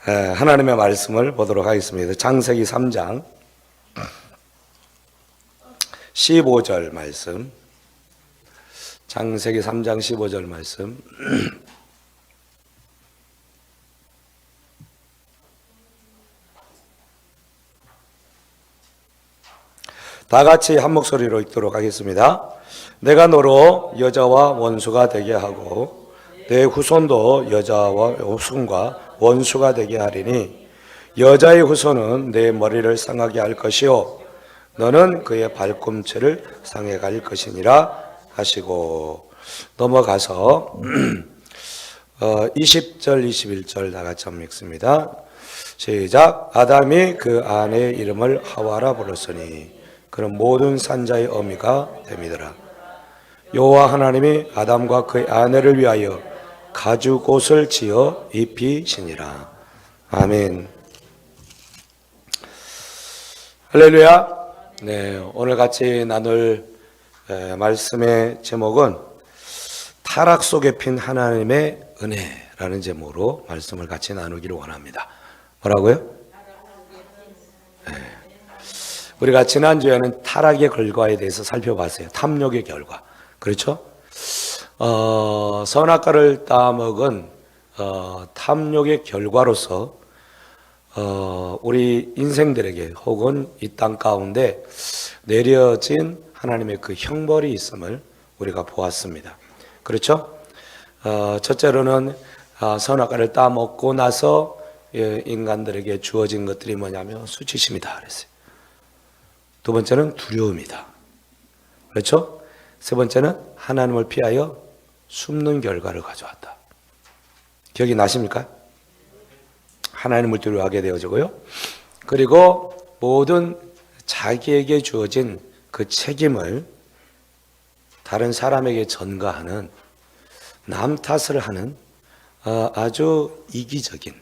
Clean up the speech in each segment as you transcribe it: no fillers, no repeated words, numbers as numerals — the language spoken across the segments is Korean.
하나님의 말씀을 보도록 하겠습니다. 창세기 3장 15절 말씀. 창세기 3장 15절 말씀. 다 같이 한 목소리로 읽도록 하겠습니다. 내가 너로 여자와 원수가 되게 하고 내 후손도 여자와 후손과 원수가 되게 하리니 여자의 후손은 내 머리를 상하게 할 것이요 너는 그의 발꿈치를 상해 갈 것이니라 하시고, 넘어가서 20절 21절 다 같이 한번 읽습니다. 시작. 아담이 그 아내의 이름을 하와라 불렀으니 그런 모든 산자의 어미가 됨이더라. 여호와 하나님이 아담과 그의 아내를 위하여 가죽옷을 지어 입히시니라. 아멘. 할렐루야. 네, 오늘 같이 나눌 말씀의 제목은 타락 속에 핀 하나님의 은혜라는 제목으로 말씀을 같이 나누기를 원합니다. 뭐라고요? 네. 우리가 지난주에는 타락의 결과에 대해서 살펴봤어요. 탐욕의 결과. 그렇죠? 선악과를 따먹은 탐욕의 결과로서 우리 인생들에게 혹은 이 땅 가운데 내려진 하나님의 그 형벌이 있음을 우리가 보았습니다. 그렇죠? 첫째로는 선악과를 따먹고 나서 인간들에게 주어진 것들이 뭐냐면 수치심이다 그랬어요. 두 번째는 두려움이다. 그렇죠? 세 번째는 하나님을 피하여 숨는 결과를 가져왔다. 기억이 나십니까? 하나님을 두려워하게 되어지고요. 그리고 모든 자기에게 주어진 그 책임을 다른 사람에게 전가하는, 남 탓을 하는 아주 이기적인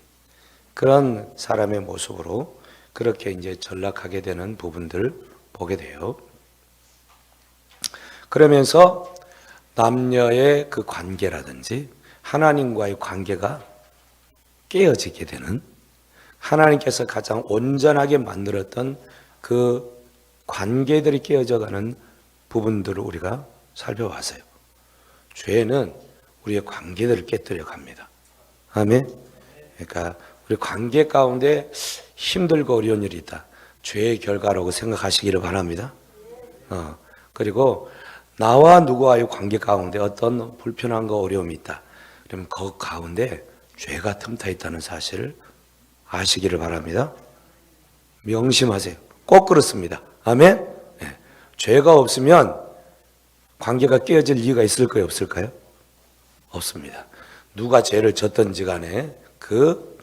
그런 사람의 모습으로 그렇게 이제 전락하게 되는 부분들을 보게 돼요. 그러면서 남녀의 그 관계라든지 하나님과의 관계가 깨어지게 되는, 하나님께서 가장 온전하게 만들었던 그 관계들이 깨어져가는 부분들을 우리가 살펴봤어요. 죄는 우리의 관계들을 깨뜨려 갑니다. 아멘. 그러니까 우리 관계 가운데 힘들고 어려운 일이 있다. 죄의 결과라고 생각하시기를 바랍니다. 그리고 나와 누구와의 관계 가운데 어떤 불편함과 어려움이 있다. 그러면 그 가운데 죄가 틈타 있다는 사실을 아시기를 바랍니다. 명심하세요. 꼭 그렇습니다. 아멘. 네. 죄가 없으면 관계가 깨어질 이유가 있을까요? 없을까요? 없습니다. 누가 죄를 졌든지 간에 그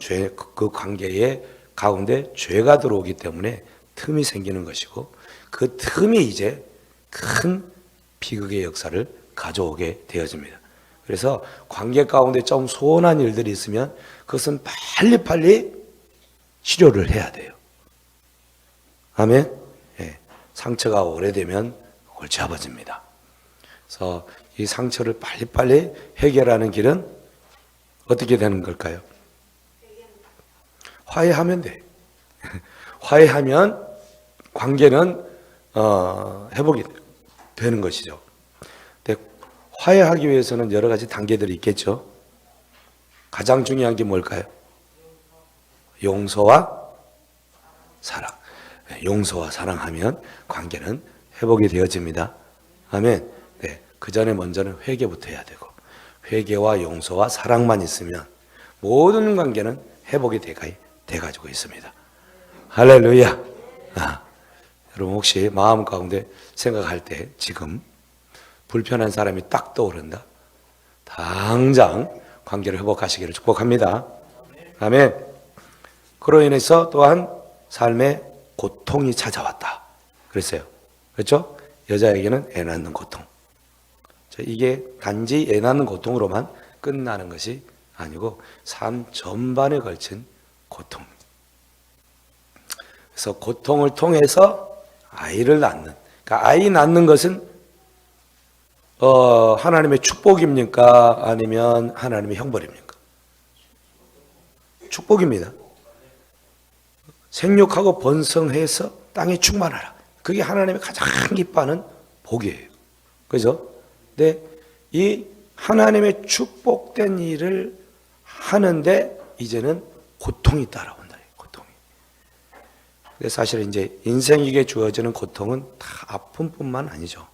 관계의 가운데 죄가 들어오기 때문에 틈이 생기는 것이고, 그 틈이 이제 큰 비극의 역사를 가져오게 되어집니다. 그래서 관계 가운데 좀 소원한 일들이 있으면 그것은 빨리빨리 치료를 해야 돼요. 아멘. 예, 상처가 오래되면 골치 아파집니다. 그래서 이 상처를 빨리빨리 해결하는 길은 어떻게 되는 걸까요? 화해하면 돼. 화해하면 관계는 회복이 되는 것이죠. 근데 화해하기 위해서는 여러 가지 단계들이 있겠죠. 가장 중요한 게 뭘까요? 용서와 사랑. 용서와 사랑하면 관계는 회복이 되어집니다. 아멘. 네, 그 전에 먼저는 회개부터 해야 되고, 회개와 용서와 사랑만 있으면 모든 관계는 회복이 돼가지고 있습니다. 할렐루야. 여러분 혹시 마음 가운데 생각할 때 지금 불편한 사람이 딱 떠오른다? 당장 관계를 회복하시기를 축복합니다. 아멘. 그로 인해서 또한 삶에 고통이 찾아왔다 그랬어요. 그렇죠? 여자에게는 애 낳는 고통. 이게 단지 애 낳는 고통으로만 끝나는 것이 아니고 삶 전반에 걸친 고통. 그래서 고통을 통해서 아이를 낳는, 그러니까 아이 낳는 것은 하나님의 축복입니까? 아니면 하나님의 형벌입니까? 축복입니다. 생육하고 번성해서 땅에 충만하라. 그게 하나님의 가장 기뻐하는 복이에요. 그죠? 근데 이 하나님의 축복된 일을 하는데 이제는 고통이 따라온다. 고통이. 근데 사실 이제 인생에게 주어지는 고통은 다 아픔뿐만 아니죠.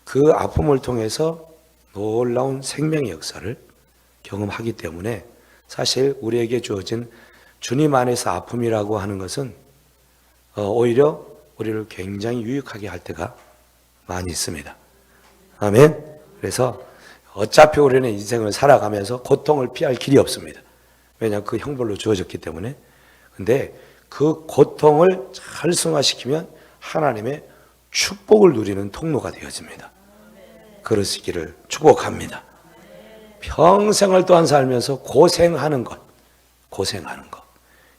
그 아픔을 통해서 놀라운 생명의 역사를 경험하기 때문에 사실 우리에게 주어진 주님 안에서 아픔이라고 하는 것은 오히려 우리를 굉장히 유익하게 할 때가 많이 있습니다. 아멘. 그래서 어차피 우리는 인생을 살아가면서 고통을 피할 길이 없습니다. 왜냐하면 그 형벌로 주어졌기 때문에. 근데 그 고통을 잘 승화시키면 하나님의 축복을 누리는 통로가 되어집니다. 그러시기를 축복합니다. 평생을 또한 살면서 고생하는 것,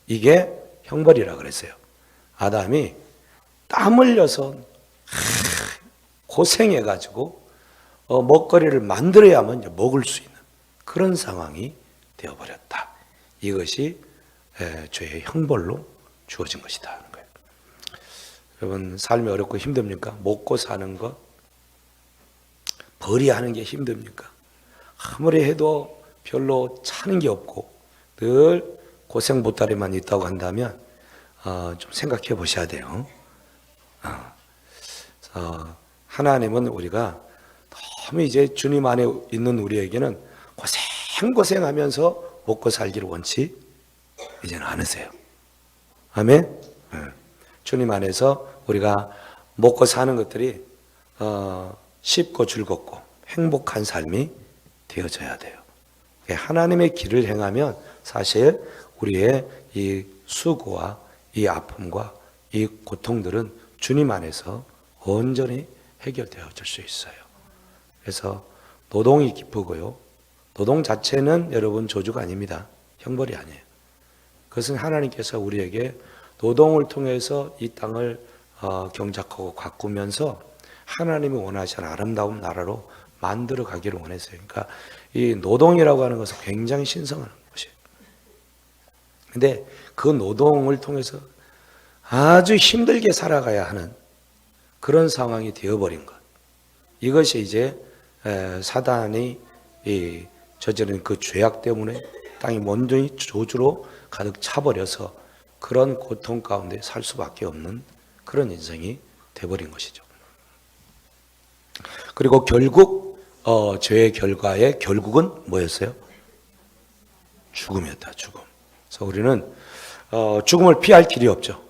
이게 형벌이라 그랬어요. 아담이 땀 흘려서 고생해가지고 먹거리를 만들어야만 이제 먹을 수 있는 그런 상황이 되어버렸다. 이것이 죄의 형벌로 주어진 것이다 하는 거예요. 여러분, 삶이 어렵고 힘듭니까? 먹고 사는 것, 벌이하는 게 힘듭니까? 아무리 해도 별로 차는 게 없고 늘 고생 보따리만 있다고 한다면 좀 생각해 보셔야 돼요. 하나님은 우리가 너무 이제 주님 안에 있는 우리에게는 고생하면서 먹고 살기를 원치 이제는 않으세요. 아멘. 주님 안에서 우리가 먹고 사는 것들이 쉽고 즐겁고 행복한 삶이 되어져야 돼요. 하나님의 길을 행하면 사실 우리의 이 수고와 이 아픔과 이 고통들은 주님 안에서 온전히 해결되어질 수 있어요. 그래서 노동이 기쁘고요. 노동 자체는 여러분 저주가 아닙니다. 형벌이 아니에요. 그것은 하나님께서 우리에게 노동을 통해서 이 땅을 경작하고 가꾸면서 하나님이 원하시는 아름다운 나라로 만들어 가기를 원했어요. 그러니까 이 노동이라고 하는 것은 굉장히 신성한 것이에요. 근데 그 노동을 통해서 아주 힘들게 살아가야 하는 그런 상황이 되어버린 것. 이것이 이제 사단이 저지른 그 죄악 때문에 땅이 온전히 저주로 가득 차버려서 그런 고통 가운데 살 수밖에 없는 그런 인생이 되어버린 것이죠. 그리고 결국 죄의 결과의 결국은 뭐였어요? 죽음이었다. 죽음. 그래서 우리는 죽음을 피할 길이 없죠.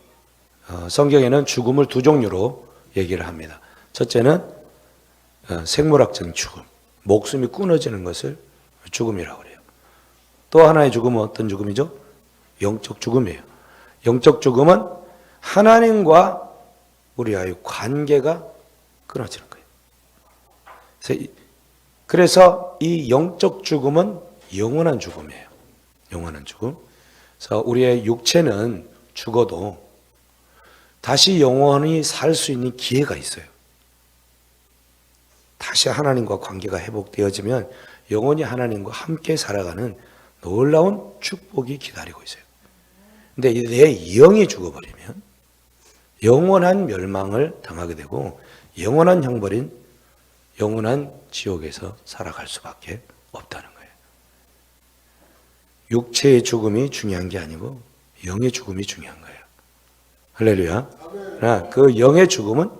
성경에는 죽음을 두 종류로 얘기를 합니다. 첫째는 생물학적인 죽음, 목숨이 끊어지는 것을 죽음이라고 그래요. 또 하나의 죽음은 어떤 죽음이죠? 영적 죽음이에요. 영적 죽음은 하나님과 우리와의 관계가 끊어지는 거예요. 그래서 이 영적 죽음은 영원한 죽음이에요. 영원한 죽음. 그래서 우리의 육체는 죽어도 다시 영원히 살 수 있는 기회가 있어요. 다시 하나님과 관계가 회복되어지면 영원히 하나님과 함께 살아가는 놀라운 축복이 기다리고 있어요. 근데 내 영이 죽어버리면 영원한 멸망을 당하게 되고 영원한 형벌인 영원한 지옥에서 살아갈 수밖에 없다는 거예요. 육체의 죽음이 중요한 게 아니고 영의 죽음이 중요한 거예요. 할렐루야. 그러나 그 영의 죽음은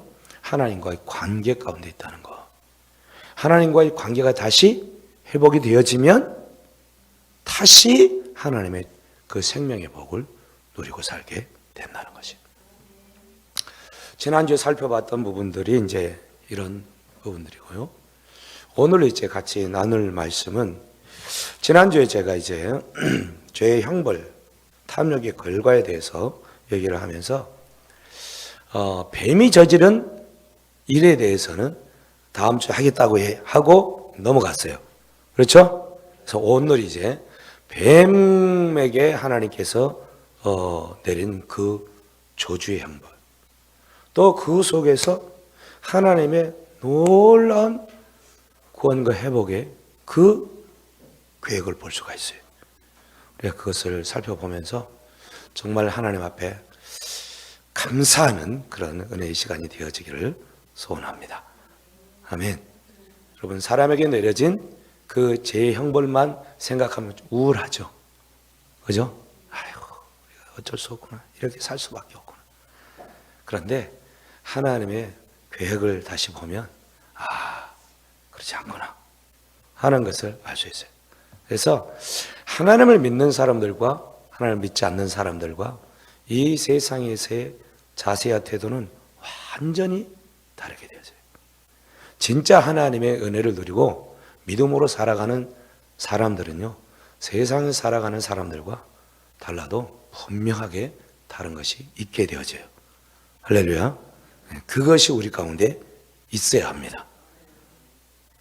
하나님과의 관계 가운데 있다는 거. 하나님과의 관계가 다시 회복이 되어지면 다시 하나님의 그 생명의 복을 누리고 살게 된다는 것이에요. 지난주에 살펴봤던 부분들이 이제 이런 부분들이고요. 오늘 이제 같이 나눌 말씀은 지난주에 제가 이제 죄의 형벌, 탐욕의 결과에 대해서 얘기를 하면서 뱀이 저지른 일에 대해서는 다음 주에 하겠다고 하고 넘어갔어요. 그렇죠? 그래서 오늘 이제 뱀에게 하나님께서 내린 그 저주의 형벌, 또 그 속에서 하나님의 놀라운 구원과 회복의 그 계획을 볼 수가 있어요. 우리가 그것을 살펴보면서 정말 하나님 앞에 감사하는 그런 은혜의 시간이 되어지기를 소원합니다. 아멘. 여러분, 사람에게 내려진 그 죄의 형벌만 생각하면 우울하죠. 그죠? 아이고, 어쩔 수 없구나. 이렇게 살 수밖에 없구나. 그런데 하나님의 계획을 다시 보면 그렇지 않구나 하는 것을 알 수 있어요. 그래서 하나님을 믿는 사람들과 하나님을 믿지 않는 사람들과 이 세상에서의 자세와 태도는 완전히 다르게 되어져요. 진짜 하나님의 은혜를 누리고 믿음으로 살아가는 사람들은요, 세상에 살아가는 사람들과 달라도 분명하게 다른 것이 있게 되어져요. 할렐루야. 그것이 우리 가운데 있어야 합니다.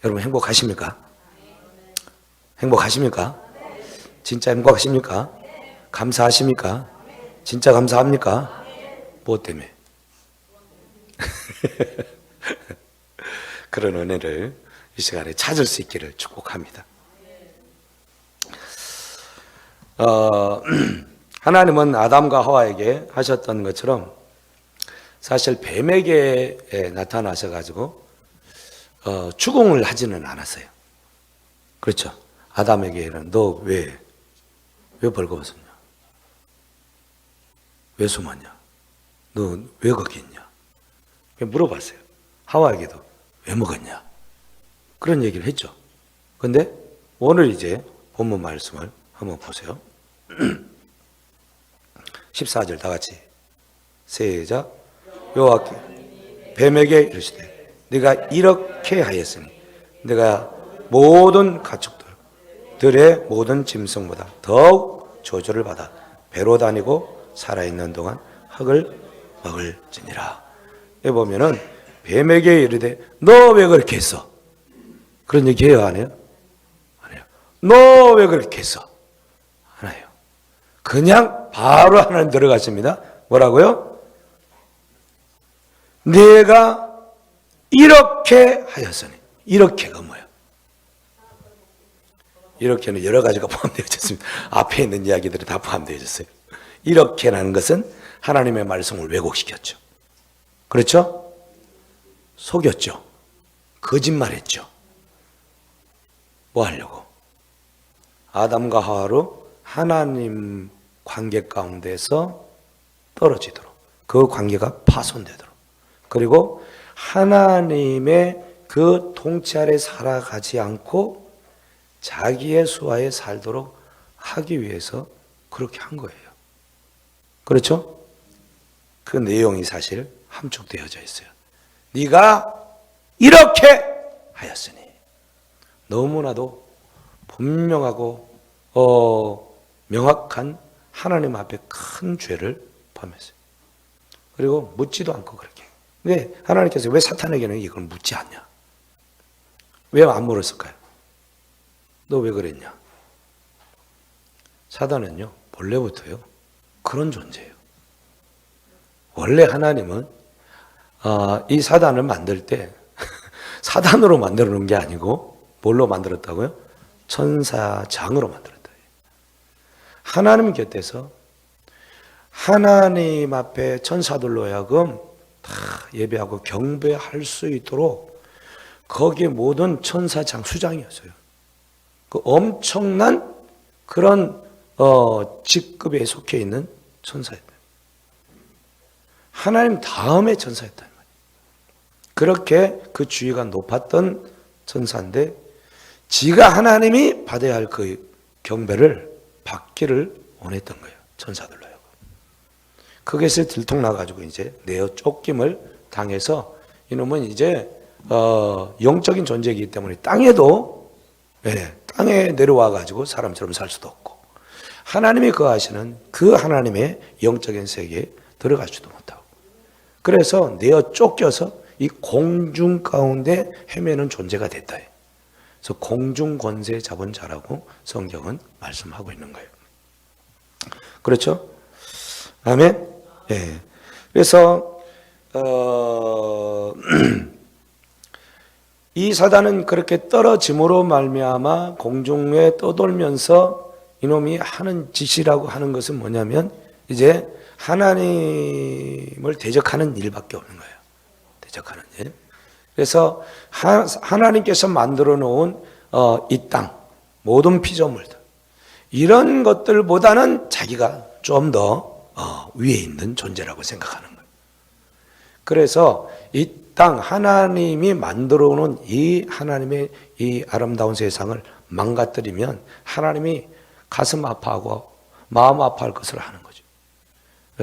여러분, 행복하십니까? 행복하십니까? 진짜 행복하십니까? 감사하십니까? 진짜 감사합니까? 무엇 때문에? 그런 은혜를 이 시간에 찾을 수 있기를 축복합니다. 하나님은 아담과 하와에게 하셨던 것처럼 사실 뱀에게 나타나셔가지고 추궁을 하지는 않았어요. 그렇죠? 아담에게는 너 왜 벌거벗었냐? 왜 숨었냐? 너 왜 거기 있냐? 물어봤어요. 하와에게도 왜 먹었냐? 그런 얘기를 했죠. 근데 오늘 이제 본문 말씀을 한번 보세요. 14절 다 같이 시작. 여호와께 뱀에게 이르시되 네가 이렇게 하였으니 네가 모든 가축들의 모든 짐승보다 더욱 저주를 받아 배로 다니고 살아있는 동안 흙을 먹을지니라. 여기 보면은 뱀에게 이르되 너 왜 그렇게 했어? 그런 얘기 해요, 안 해요? 안 해요. 너 왜 그렇게 했어? 안 해요. 그냥 바로 하나님 들어갔습니다. 뭐라고요? 내가 이렇게 하였으니. 이렇게가 뭐예요? 이렇게는 여러 가지가 포함되어 있습니다. 앞에 있는 이야기들이 다 포함되어 있어요. 이렇게라는 것은 하나님의 말씀을 왜곡시켰죠. 그렇죠? 속였죠. 거짓말했죠. 뭐 하려고? 아담과 하와로 하나님 관계 가운데서 떨어지도록, 그 관계가 파손되도록, 그리고 하나님의 그 통치 아래 살아가지 않고 자기의 수하에 살도록 하기 위해서 그렇게 한 거예요. 그렇죠? 그 내용이 사실 함축되어져 있어요. 네가 이렇게 하였으니. 너무나도 분명하고 명확한 하나님 앞에 큰 죄를 범했어요. 그리고 묻지도 않고 그렇게. 근데 하나님께서 왜 사탄에게는 이걸 묻지 않냐? 왜 안 물었을까요? 너 왜 그랬냐? 사단은요, 본래부터요, 그런 존재예요. 원래 하나님은 이 사단을 만들 때 사단으로 만들어 놓은 게 아니고 뭘로 만들었다고요? 천사장으로 만들었다. 하나님 곁에서 하나님 앞에 천사들로 하여금 다 예배하고 경배할 수 있도록 거기에 모든 천사장 수장이었어요. 그 엄청난 그런 직급에 속해 있는 천사였다. 하나님 다음에 천사였다. 그렇게 그 주위가 높았던 천사인데 지가 하나님이 받아야 할 그 경배를 받기를 원했던 거예요. 천사들로요. 거기에서 들통나가지고 이제 내어 쫓김을 당해서 이놈은 이제 영적인 존재이기 때문에 땅에도 땅에 내려와가지고 사람처럼 살 수도 없고 하나님이 거하시는 그 하나님의 영적인 세계에 들어갈 수도 못하고 그래서 내어 쫓겨서 이 공중 가운데 헤매는 존재가 됐다. 그래서 공중 권세 잡은 자라고 성경은 말씀하고 있는 거예요. 그렇죠? 아멘. 예. 그래서 이 사단은 그렇게 떨어짐으로 말미암아 공중에 떠돌면서 이놈이 하는 짓이라고 하는 것은 뭐냐면 이제 하나님을 대적하는 일밖에 없는 거예요. 대적하는 일. 그래서 하나님께서 만들어 놓은 이 땅, 모든 피조물들, 이런 것들보다는 자기가 좀 더 위에 있는 존재라고 생각하는 거예요. 그래서 이 땅, 하나님이 만들어 놓은 이 하나님의 이 아름다운 세상을 망가뜨리면 하나님이 가슴 아파하고 마음 아파할 것을 하는 거죠.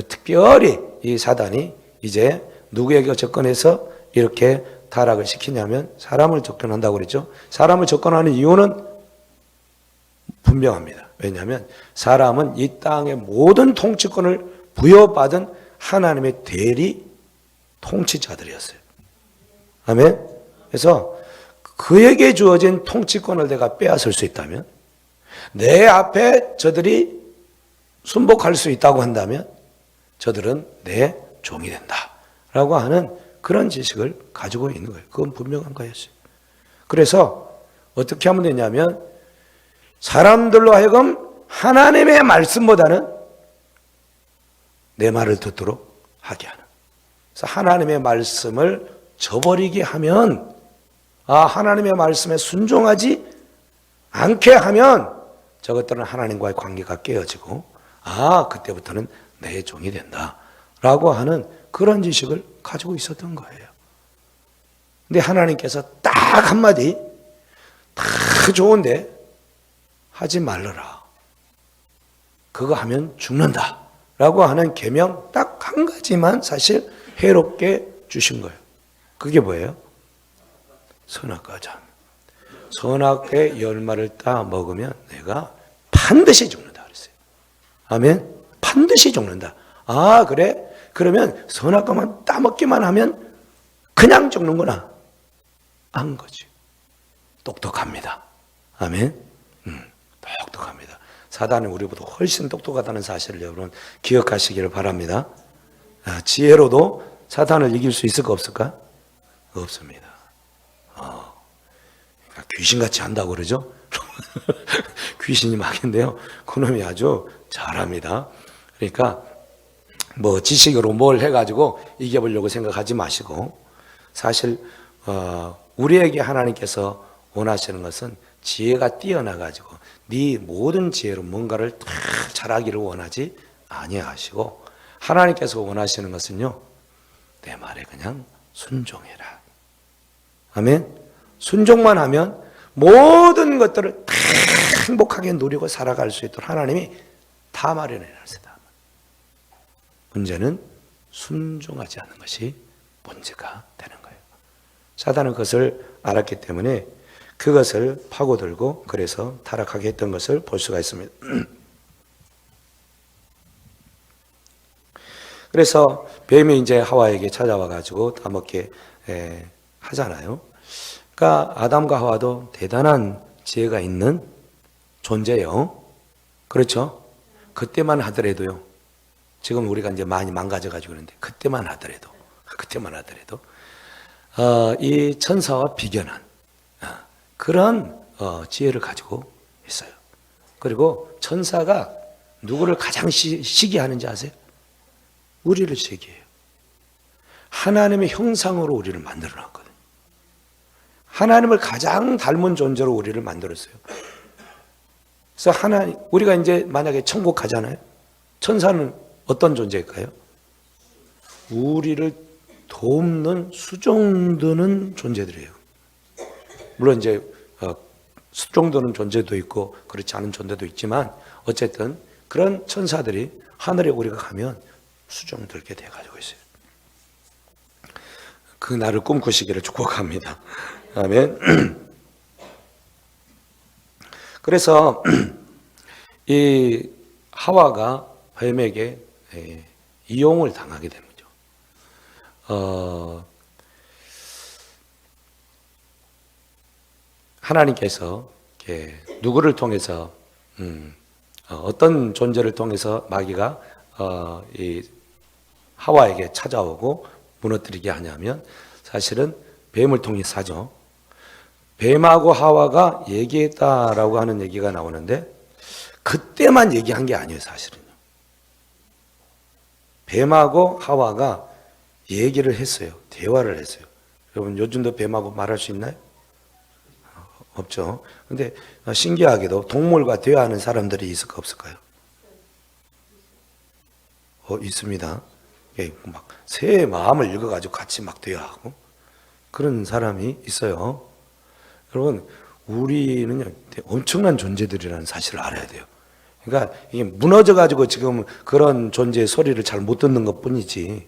특별히 이 사단이 이제 누구에게 접근해서 이렇게 타락을 시키냐면 사람을 접근한다고 그랬죠. 사람을 접근하는 이유는 분명합니다. 왜냐하면 사람은 이 땅의 모든 통치권을 부여받은 하나님의 대리 통치자들이었어요. 아멘. 그래서 그에게 주어진 통치권을 내가 빼앗을 수 있다면, 내 앞에 저들이 순복할 수 있다고 한다면 저들은 내 종이 된다라고 하는 그런 지식을 가지고 있는 거예요. 그건 분명한 거였어요. 그래서 어떻게 하면 되냐면 사람들로 하여금 하나님의 말씀보다는 내 말을 듣도록 하게 하는. 그래서 하나님의 말씀을 저버리게 하면, 하나님의 말씀에 순종하지 않게 하면 저것들은 하나님과의 관계가 깨어지고, 그때부터는 내 종이 된다라고 하는 그런 지식을 가지고 있었던 거예요. 근데 하나님께서 딱 한마디, 다 좋은데 하지 말라라. 그거 하면 죽는다 라고 하는 계명 딱 한 가지만 사실 해롭게 주신 거예요. 그게 뭐예요? 선악과 점. 선악의 열매를 따 먹으면 내가 반드시 죽는다 그랬어요. 아멘. 반드시 죽는다. 그래? 그러면 선악과만 따먹기만 하면 그냥 죽는구나. 한 거지. 똑똑합니다. 아멘. 똑똑합니다. 사단은 우리보다 훨씬 똑똑하다는 사실을 여러분 기억하시기를 바랍니다. 지혜로도 사단을 이길 수 있을까 없을까? 없습니다. 귀신같이 한다고 그러죠? 귀신이 막인데요. 그놈이 아주 잘합니다. 그러니까 뭐 지식으로 뭘 해가지고 이겨보려고 생각하지 마시고, 사실 우리에게 하나님께서 원하시는 것은 지혜가 뛰어나가지고 네 모든 지혜로 뭔가를 다 잘하기를 원하지 아니하시고, 하나님께서 원하시는 것은요, 내 말에 그냥 순종해라. 아멘. 순종만 하면 모든 것들을 다 행복하게 누리고 살아갈 수 있도록 하나님이 다 마련해 놨습니다. 문제는 순종하지 않는 것이 문제가 되는 거예요. 사단은 그것을 알았기 때문에 그것을 파고들고 그래서 타락하게 했던 것을 볼 수가 있습니다. 그래서 뱀이 이제 하와에게 찾아와 가지고 따먹게 하잖아요. 그러니까 아담과 하와도 대단한 지혜가 있는 존재예요. 그렇죠? 그때만 하더라도요. 지금 우리가 이제 많이 망가져 가지고 그러는데 그때만 하더라도 이 천사와 비견한 그런 지혜를 가지고 있어요. 그리고 천사가 누구를 가장 시기하는지 아세요? 우리를 시기해요. 하나님의 형상으로 우리를 만들어 놨거든요. 하나님을 가장 닮은 존재로 우리를 만들었어요. 그래서 우리가 이제 만약에 천국 가잖아요. 천사는 어떤 존재일까요? 우리를 돕는 수종드는 존재들이에요. 물론 이제 수종드는 존재도 있고 그렇지 않은 존재도 있지만 어쨌든 그런 천사들이 하늘에 우리가 가면 수종들게 돼가지고 있어요. 그 날을 꿈꾸시기를 축복합니다. 아멘. 그래서 이 하와가 뱀에게 이용을 당하게 된 거죠. 하나님께서 누구를 통해서 어떤 존재를 통해서 마귀가 이 하와에게 찾아오고 무너뜨리게 하냐면 사실은 뱀을 통해서 하죠. 뱀하고 하와가 얘기했다라고 하는 얘기가 나오는데 그때만 얘기한 게 아니에요, 사실은요. 뱀하고 하와가 얘기를 했어요. 대화를 했어요. 여러분 요즘도 뱀하고 말할 수 있나요? 없죠. 근데 신기하게도 동물과 대화하는 사람들이 있을까 없을까요? 있습니다. 예, 막 새의 마음을 읽어가지고 같이 막 대화하고 그런 사람이 있어요. 여러분 우리는요 엄청난 존재들이라는 사실을 알아야 돼요. 그러니까 이게 무너져가지고 지금 그런 존재의 소리를 잘 못 듣는 것 뿐이지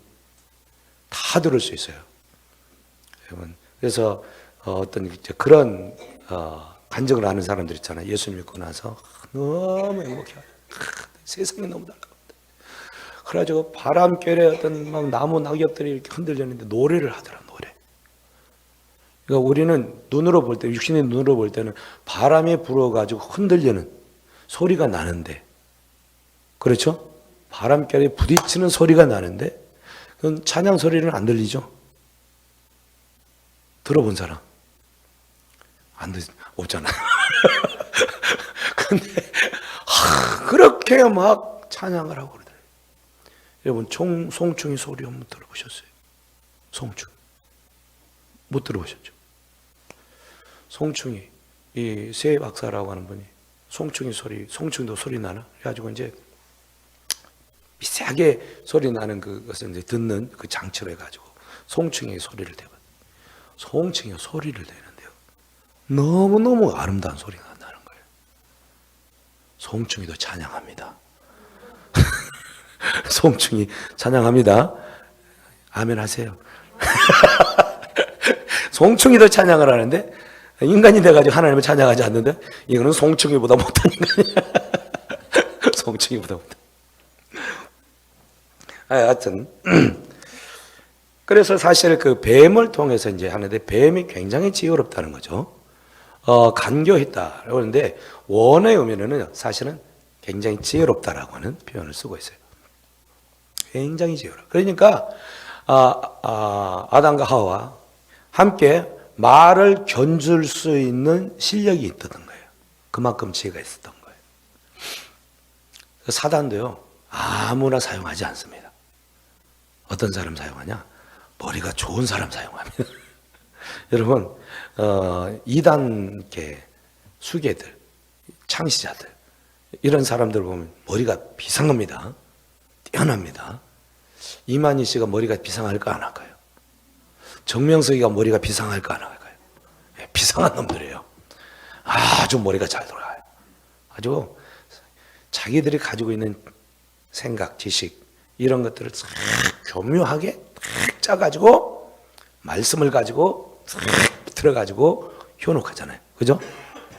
다 들을 수 있어요. 여러분 그래서 어떤 그런 간증을 하는 사람들 있잖아요. 예수 믿고 나서 너무 행복해요. 세상이 너무 달라. 그래가지고 바람결에 어떤 막 나무 낙엽들이 이렇게 흔들렸는데 노래를 하더라, 노래. 그러니까 우리는 눈으로 볼 때, 육신의 눈으로 볼 때는 바람에 불어가지고 흔들리는 소리가 나는데, 그렇죠? 바람결에 부딪히는 소리가 나는데, 그건 찬양 소리는 안 들리죠? 들어본 사람? 없잖아요. 근데, 그렇게 막 찬양을 하고 그러더라고요. 여러분, 송충이 소리 한번 들어보셨어요? 송충. 못 들어보셨죠? 송충이, 이 새 박사라고 하는 분이 송충도 소리 나나? 그래가지고 이제 미세하게 소리 나는 그것을 이제 듣는 그 장치로 해가지고 송충이 소리를 대거든요. 송충이 소리를 내는데요. 너무너무 아름다운 소리가 나는 거예요. 송충이도 찬양합니다. 송충이 찬양합니다. 아멘 하세요. 송충이도 찬양을 하는데 인간이 돼가지고 하나님을 찬양하지 않는데 이거는 송충이보다 못한 인간이야. 송충이보다 못한. 하여튼 그래서 사실 그 뱀을 통해서 이제 하는데 뱀이 굉장히 지혜롭다는 거죠. 간교했다 그러는데 원어의 의미는 사실은 굉장히 지혜롭다라고 하는 표현을 쓰고 있어요. 굉장히 지혜롭다. 그러니까 아담과 하와 함께 말을 견줄 수 있는 실력이 있었던 거예요. 그만큼 지혜가 있었던 거예요. 사단도요 아무나 사용하지 않습니다. 어떤 사람 사용하냐? 머리가 좋은 사람 사용합니다. 여러분 이단계 수계들, 창시자들 이런 사람들 보면 머리가 비상합니다. 뛰어납니다. 이만희 씨가 머리가 비상할까 안 할까요? 정명석이가 머리가 비상할까 안 할까요? 네, 비상한 놈들이에요. 아주 머리가 잘 돌아가요. 아주 자기들이 가지고 있는 생각, 지식 이런 것들을 싹 교묘하게 싹 짜가지고 말씀을 가지고 싹 들어가지고 효록하잖아요. 그죠?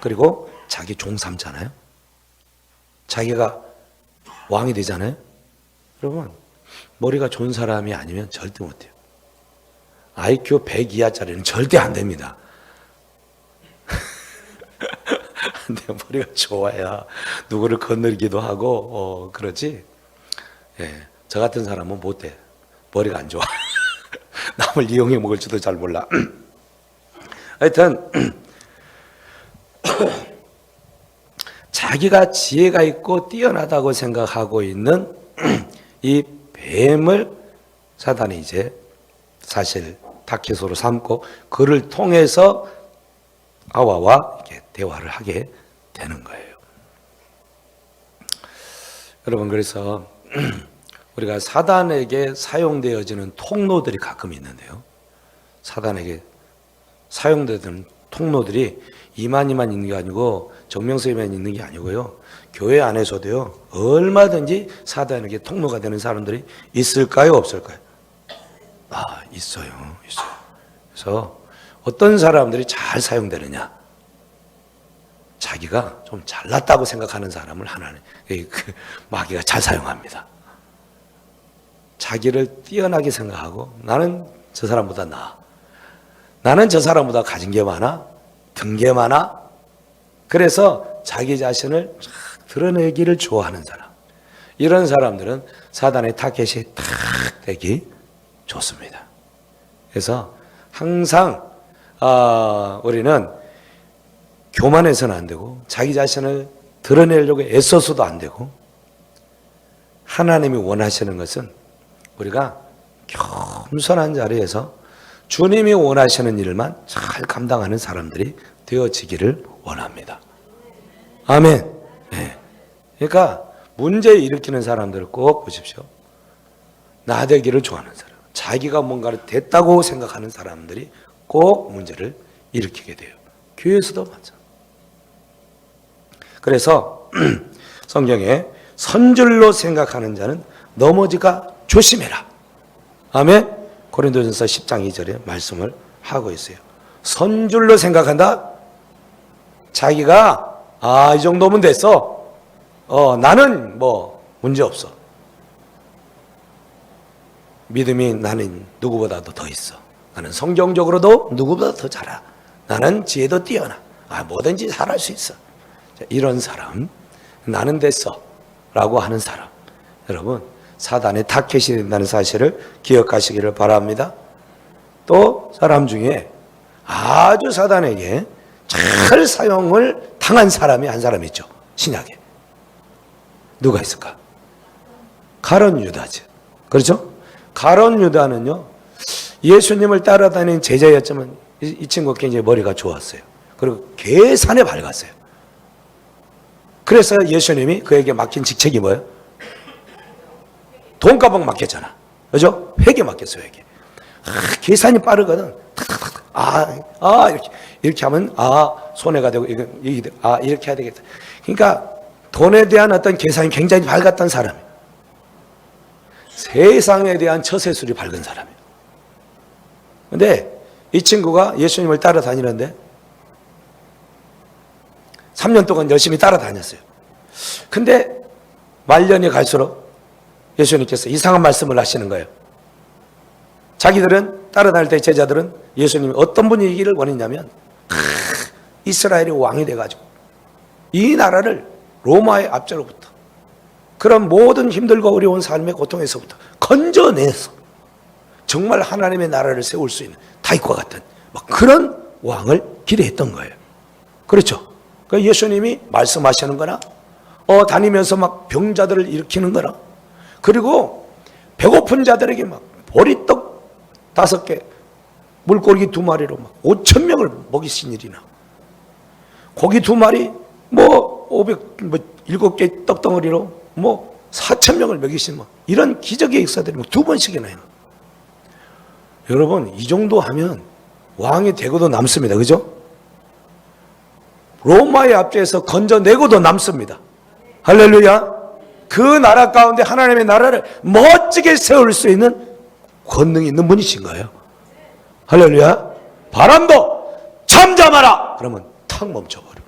그리고 자기 종 삼잖아요. 자기가 왕이 되잖아요. 여러분 머리가 좋은 사람이 아니면 절대 못해요. IQ 100 이하짜리는 절대 안 됩니다. 근데 머리가 좋아야 누구를 건너기도 하고 그러지. 예, 저 같은 사람은 못돼. 머리가 안 좋아. 남을 이용해 먹을지도 잘 몰라. 하여튼 자기가 지혜가 있고 뛰어나다고 생각하고 있는 이 뱀을 사단이 이제 사실 타켓으로 삼고 그를 통해서 하와와 이렇게 대화를 하게 되는 거예요. 여러분 그래서 우리가 사단에게 사용되어지는 통로들이 가끔 있는데요. 사단에게 사용되는 통로들이 이만희만 있는 게 아니고 정명석이만 있는 게 아니고요. 교회 안에서도요. 얼마든지 사단에게 통로가 되는 사람들이 있을까요? 없을까요? 있어요. 그래서 어떤 사람들이 잘 사용되느냐? 자기가 좀 잘났다고 생각하는 사람을 하나는 마귀가 잘 사용합니다. 자기를 뛰어나게 생각하고 나는 저 사람보다 나아. 나는 저 사람보다 가진 게 많아. 든 게 많아. 그래서 자기 자신을 드러내기를 좋아하는 사람. 이런 사람들은 사단의 타겟이 탁 되기 좋습니다. 그래서 항상 우리는 교만해서는 안 되고 자기 자신을 드러내려고 애써서도 안 되고 하나님이 원하시는 것은 우리가 겸손한 자리에서 주님이 원하시는 일만 잘 감당하는 사람들이 되어지기를 원합니다. 아멘. 네. 그러니까 문제 일으키는 사람들을 꼭 보십시오. 나대기를 좋아하는 사람, 자기가 뭔가를 됐다고 생각하는 사람들이 꼭 문제를 일으키게 돼요. 교회에서도 맞아. 그래서 성경에 선줄로 생각하는 자는 넘어지가 조심해라. 아멘. 고린도전서 10장 2절에 말씀을 하고 있어요. 선줄로 생각한다. 자기가 이 정도면 됐어. 나는 뭐 문제 없어. 믿음이 나는 누구보다도 더 있어. 나는 성경적으로도 누구보다 더 잘 알아. 나는 지혜도 뛰어나. 뭐든지 잘할 수 있어. 이런 사람, 나는 됐어 라고 하는 사람, 여러분 사단의 타켓이 된다는 사실을 기억하시기를 바랍니다. 또 사람 중에 아주 사단에게 잘 사용을 당한 사람이 한 사람 있죠. 신약에 누가 있을까? 가룟 유다죠. 그렇죠? 가룟 유다는요, 예수님을 따라다니는 제자였지만 이 친구가 굉장히 머리가 좋았어요. 그리고 계산에 밝았어요. 그래서 예수님이 그에게 맡긴 직책이 뭐예요? 돈가방 맡겼잖아. 그죠? 회계 맡겼어요, 회계. 계산이 빠르거든. 이렇게 하면, 손해가 되고, 이렇게 해야 되겠다. 그러니까, 돈에 대한 어떤 계산이 굉장히 밝았던 사람이에요. 세상에 대한 처세술이 밝은 사람이에요. 근데 이 친구가 예수님을 따라다니는데, 3년 동안 열심히 따라다녔어요. 근데 말년이 갈수록 예수님께서 이상한 말씀을 하시는 거예요. 자기들은 따라다닐 때 제자들은 예수님이 어떤 분이기를 원했냐면 이스라엘이 왕이 돼가지고 이 나라를 로마의 압제로부터 그런 모든 힘들고 어려운 삶의 고통에서부터 건져내서 정말 하나님의 나라를 세울 수 있는 다윗과 같은 그런 왕을 기대했던 거예요. 그렇죠? 예수님이 말씀하시는 거나 다니면서 막 병자들을 일으키는 거나, 그리고 배고픈 자들에게 막 보리떡 5개, 물고기 2마리로 막 5,000명을 먹이신 일이나, 고기 2마리 7개 떡덩어리로 4,000명을 먹이신 이런 기적의 역사들이 2번씩이나 해요. 여러분, 이 정도 하면 왕이 되고도 남습니다. 그죠? 로마의 압제에서 건져내고도 남습니다. 할렐루야. 그 나라 가운데 하나님의 나라를 멋지게 세울 수 있는 권능이 있는 분이신 거예요. 할렐루야. 바람도 잠잠하라 그러면 탁 멈춰버려.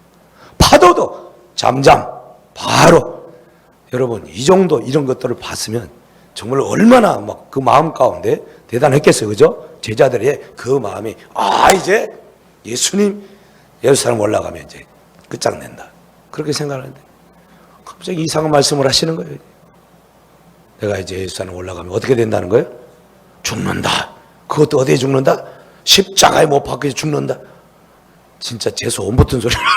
파도도 잠잠 바로. 여러분, 이 정도 이런 것들을 봤으면 정말 얼마나 그 마음 가운데 대단했겠어요. 그죠? 제자들의 그 마음이 이제 예수님 예루살렘 올라가면 이제 끝장낸다. 그렇게 생각하는데 갑자기 이상한 말씀을 하시는 거예요. 내가 이제 예루살렘 올라가면 어떻게 된다는 거예요? 죽는다. 그것도 어디에 죽는다? 십자가에 못 박혀서 죽는다. 진짜 재수 온 붙은 소리를 하는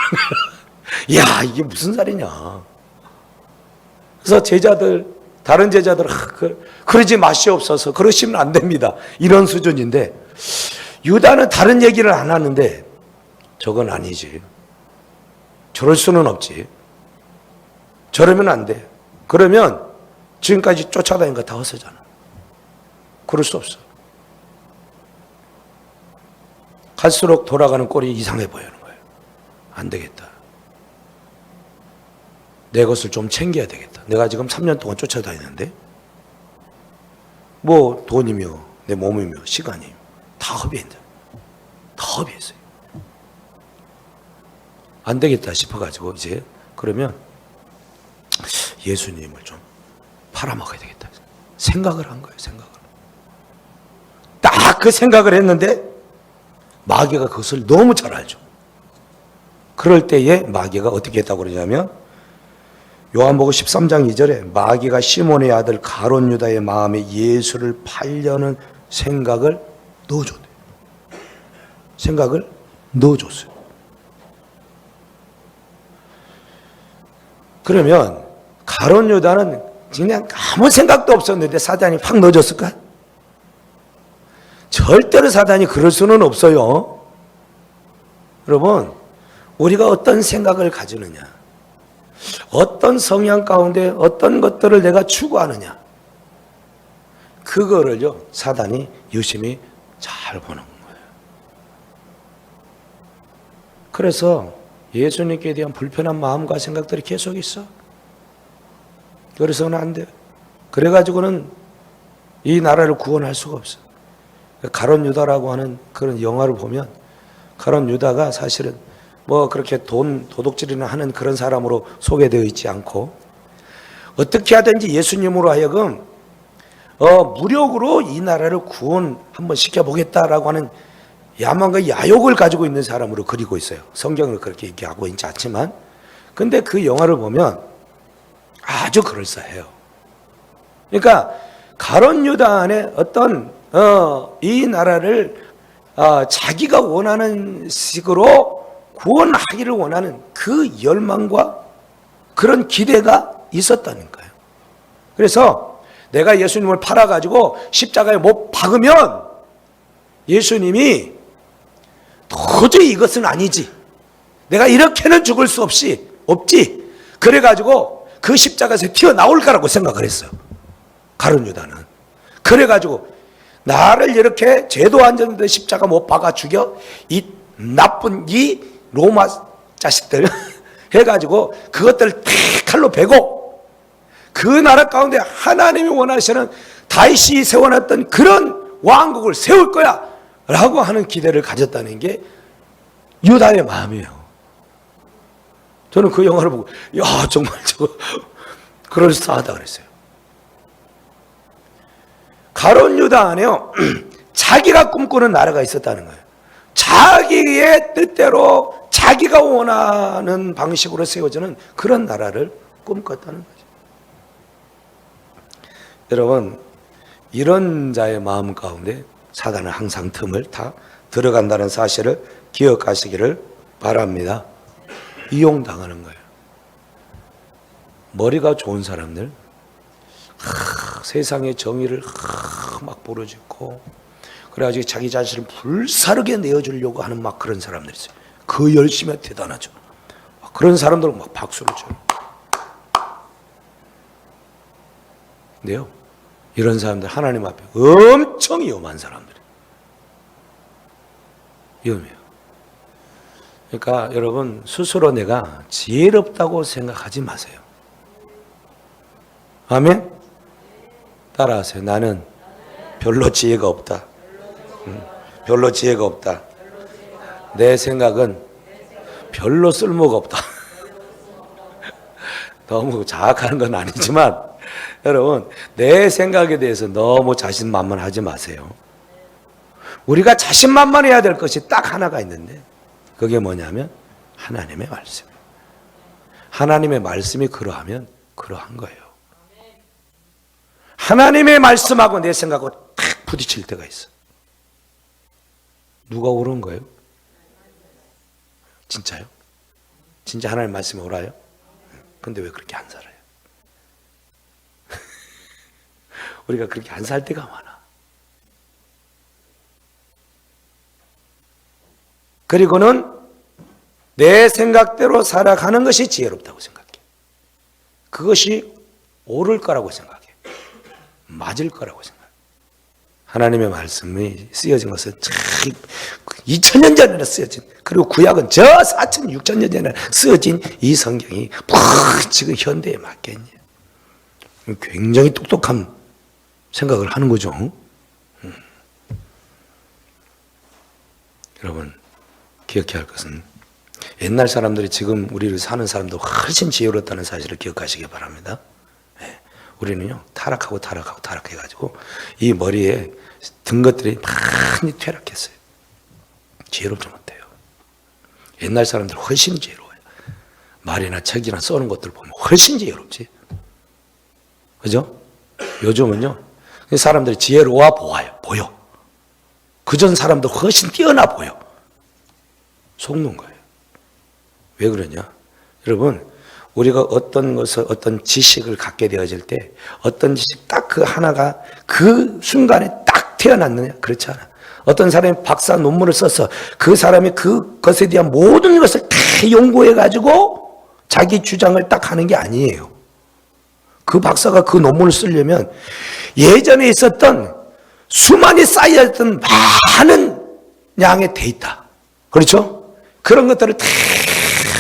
거예요. 야, 이게 무슨 살이냐. 그래서 제자들, 다른 제자들, 그러지 마시옵소서. 그러시면 안 됩니다. 이런 수준인데, 유다는 다른 얘기를 안 하는데, 저건 아니지. 저럴 수는 없지. 저러면 안 돼. 그러면 지금까지 쫓아다닌 거 다 헛소잖아. 그럴 수 없어. 갈수록 돌아가는 꼴이 이상해 보이는 거예요. 안 되겠다. 내 것을 좀 챙겨야 되겠다. 내가 지금 3년 동안 쫓아다니는데 돈이며 내 몸이며 시간이며 다 허비했다. 다 허비했어요. 안 되겠다 싶어가지고 이제 그러면 예수님을 좀 팔아먹어야 되겠다 생각을 한 거예요. 생각을 딱 그 생각을 했는데 마귀가 그것을 너무 잘 알죠. 그럴 때에 마귀가 어떻게 했다고 그러냐면 요한복음 13장 2절에 마귀가 시몬의 아들 가룟 유다의 마음에 예수를 팔려는 생각을 넣어줬대요. 생각을 넣어줬어요. 그러면 가룟 유다는 그냥 아무 생각도 없었는데 사단이 확 넣어줬을까? 절대로 사단이 그럴 수는 없어요. 여러분, 우리가 어떤 생각을 가지느냐, 어떤 성향 가운데 어떤 것들을 내가 추구하느냐, 그거를요 사단이 유심히 잘 보는 거예요. 그래서 예수님께 대한 불편한 마음과 생각들이 계속 있어. 그래서는 안 돼. 그래가지고는 이 나라를 구원할 수가 없어. 가룟 유다라고 하는 그런 영화를 보면 가룟 유다가 사실은 뭐 그렇게 도둑질이나 하는 그런 사람으로 소개되어 있지 않고, 어떻게 하든지 예수님으로 하여금 무력으로 이 나라를 구원 한번 시켜보겠다라고 하는 야망과 야욕을 가지고 있는 사람으로 그리고 있어요. 성경을 그렇게 얘기하고 있지 않지만, 근데 그 영화를 보면 아주 그럴싸해요. 그러니까 가룟 유다 안에 어떤 이 나라를 자기가 원하는 식으로 구원하기를 원하는 그 열망과 그런 기대가 있었다는 거예요. 그래서 내가 예수님을 팔아가지고 십자가에 못 박으면 예수님이 도저히 이것은 아니지, 내가 이렇게는 죽을 수 없지, 그래가지고 그 십자가에서 튀어나올 거라고 생각을 했어요, 가룟 유다는. 그래가지고 나를 이렇게 죄도 안 졌는데 십자가 못 박아 죽여, 이 나쁜 이 로마 자식들 해가지고 그것들을 다 칼로 베고 그 나라 가운데 하나님이 원하시는 다윗이 세워놨던 그런 왕국을 세울 거야 라고 하는 기대를 가졌다는 게 유다의 마음이에요. 저는 그 영화를 보고 야 정말 저거 그럴싸하다 그랬어요. 가룟 유다 안에요 자기가 꿈꾸는 나라가 있었다는 거예요. 자기의 뜻대로 자기가 원하는 방식으로 세워지는 그런 나라를 꿈꿨다는 거죠. 여러분, 이런 자의 마음 가운데 사단은 항상 틈을 다 들어간다는 사실을 기억하시기를 바랍니다. 이용당하는 거예요. 머리가 좋은 사람들, 세상의 정의를 막 부르짖고 그래가지고 자기 자신을 불사르게 내어주려고 하는 막 그런 사람들이 있어요. 그 열심이 대단하죠. 그런 사람들은 막 박수를 쳐요. 근데요, 이런 사람들 하나님 앞에 엄청 위험한 사람들이에요. 위험해요. 그러니까 여러분, 스스로 내가 지혜롭다고 생각하지 마세요. 아멘? 따라하세요. 나는 별로 지혜가 없다. 별로 지혜가 없다. 내 생각은 별로 쓸모가 없다. 너무 자학하는 건 아니지만 여러분, 내 생각에 대해서 너무 자신만만하지 마세요. 우리가 자신만만해야 될 것이 딱 하나가 있는데 그게 뭐냐면 하나님의 말씀. 하나님의 말씀이 그러하면 그러한 거예요. 하나님의 말씀하고 내 생각하고 딱 부딪힐 때가 있어. 누가 옳은 거예요? 진짜요? 진짜 하나님 말씀이 옳아요? 근데 왜 그렇게 안 살아요? 우리가 그렇게 안 살 때가 많아. 그리고는 내 생각대로 살아가는 것이 지혜롭다고 생각해. 그것이 옳을 거라고 생각해. 맞을 거라고 생각해. 하나님의 말씀이 쓰여진 것은 2000년 전에 쓰여진, 그리고 구약은 저 4000, 6000년 전에 쓰여진 이 성경이 지금 현대에 맞겠냐. 굉장히 똑똑한 생각을 하는 거죠. 여러분, 기억해야 할 것은 옛날 사람들이 지금 우리를 사는 사람도 훨씬 지혜로웠다는 사실을 기억하시기 바랍니다. 우리는요, 타락해가지고 이 머리에 든 것들이 많이 퇴락했어요. 지혜롭지 못해요. 옛날 사람들 훨씬 지혜로워요. 말이나 책이나 써는 것들 보면 훨씬 지혜롭지. 그죠? 요즘은요, 사람들이 지혜로워 보여. 그전 사람들 훨씬 뛰어나 보여. 속는 거예요. 왜 그러냐? 여러분, 우리가 어떤 것을, 어떤 지식을 갖게 되어질 때 어떤 지식 딱 그 하나가 그 순간에 딱 태어났느냐? 그렇지 않아. 어떤 사람이 박사 논문을 써서 그 사람이 그것에 대한 모든 것을 다 연구해가지고 자기 주장을 딱 하는 게 아니에요. 그 박사가 그 논문을 쓰려면 예전에 있었던 수많이 쌓여있던 많은 양의 데이터, 그렇죠? 그런 것들을 다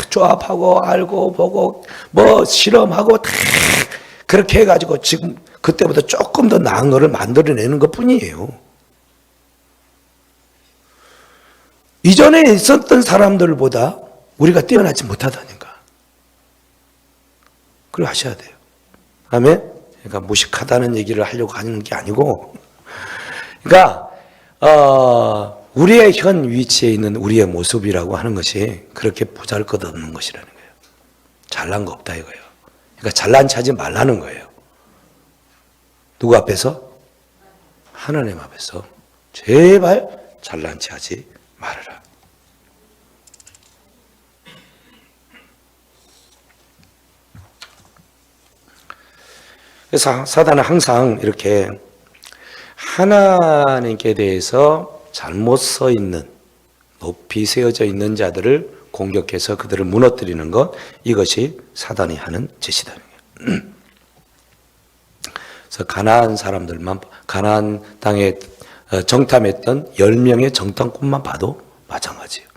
조합하고 알고 보고 뭐 실험하고 다 그렇게 해가지고 지금 그때보다 조금 더 나은 거를 만들어내는 것 뿐이에요. 이전에 있었던 사람들보다 우리가 뛰어나지 못하다니까. 그걸 하셔야 돼요. 아멘? 그러니까 무식하다는 얘기를 하려고 하는 게 아니고, 그러니까 우리의 현 위치에 있는 우리의 모습이라고 하는 것이 그렇게 보잘것없는 것이라는 거예요. 잘난 거 없다 이거예요. 그러니까 잘난 체하지 말라는 거예요. 누구 앞에서? 하나님 앞에서 제발 잘난 체하지 말아라. 그래서 사단은 항상 이렇게 하나님께 대해서 잘못 서 있는, 높이 세워져 있는 자들을 공격해서 그들을 무너뜨리는 것, 이것이 사단이 하는 짓이다. 그래서 가나안 사람들만, 가나안 땅에 정탐했던 10명의 정탐꾼만 봐도 마찬가지예요.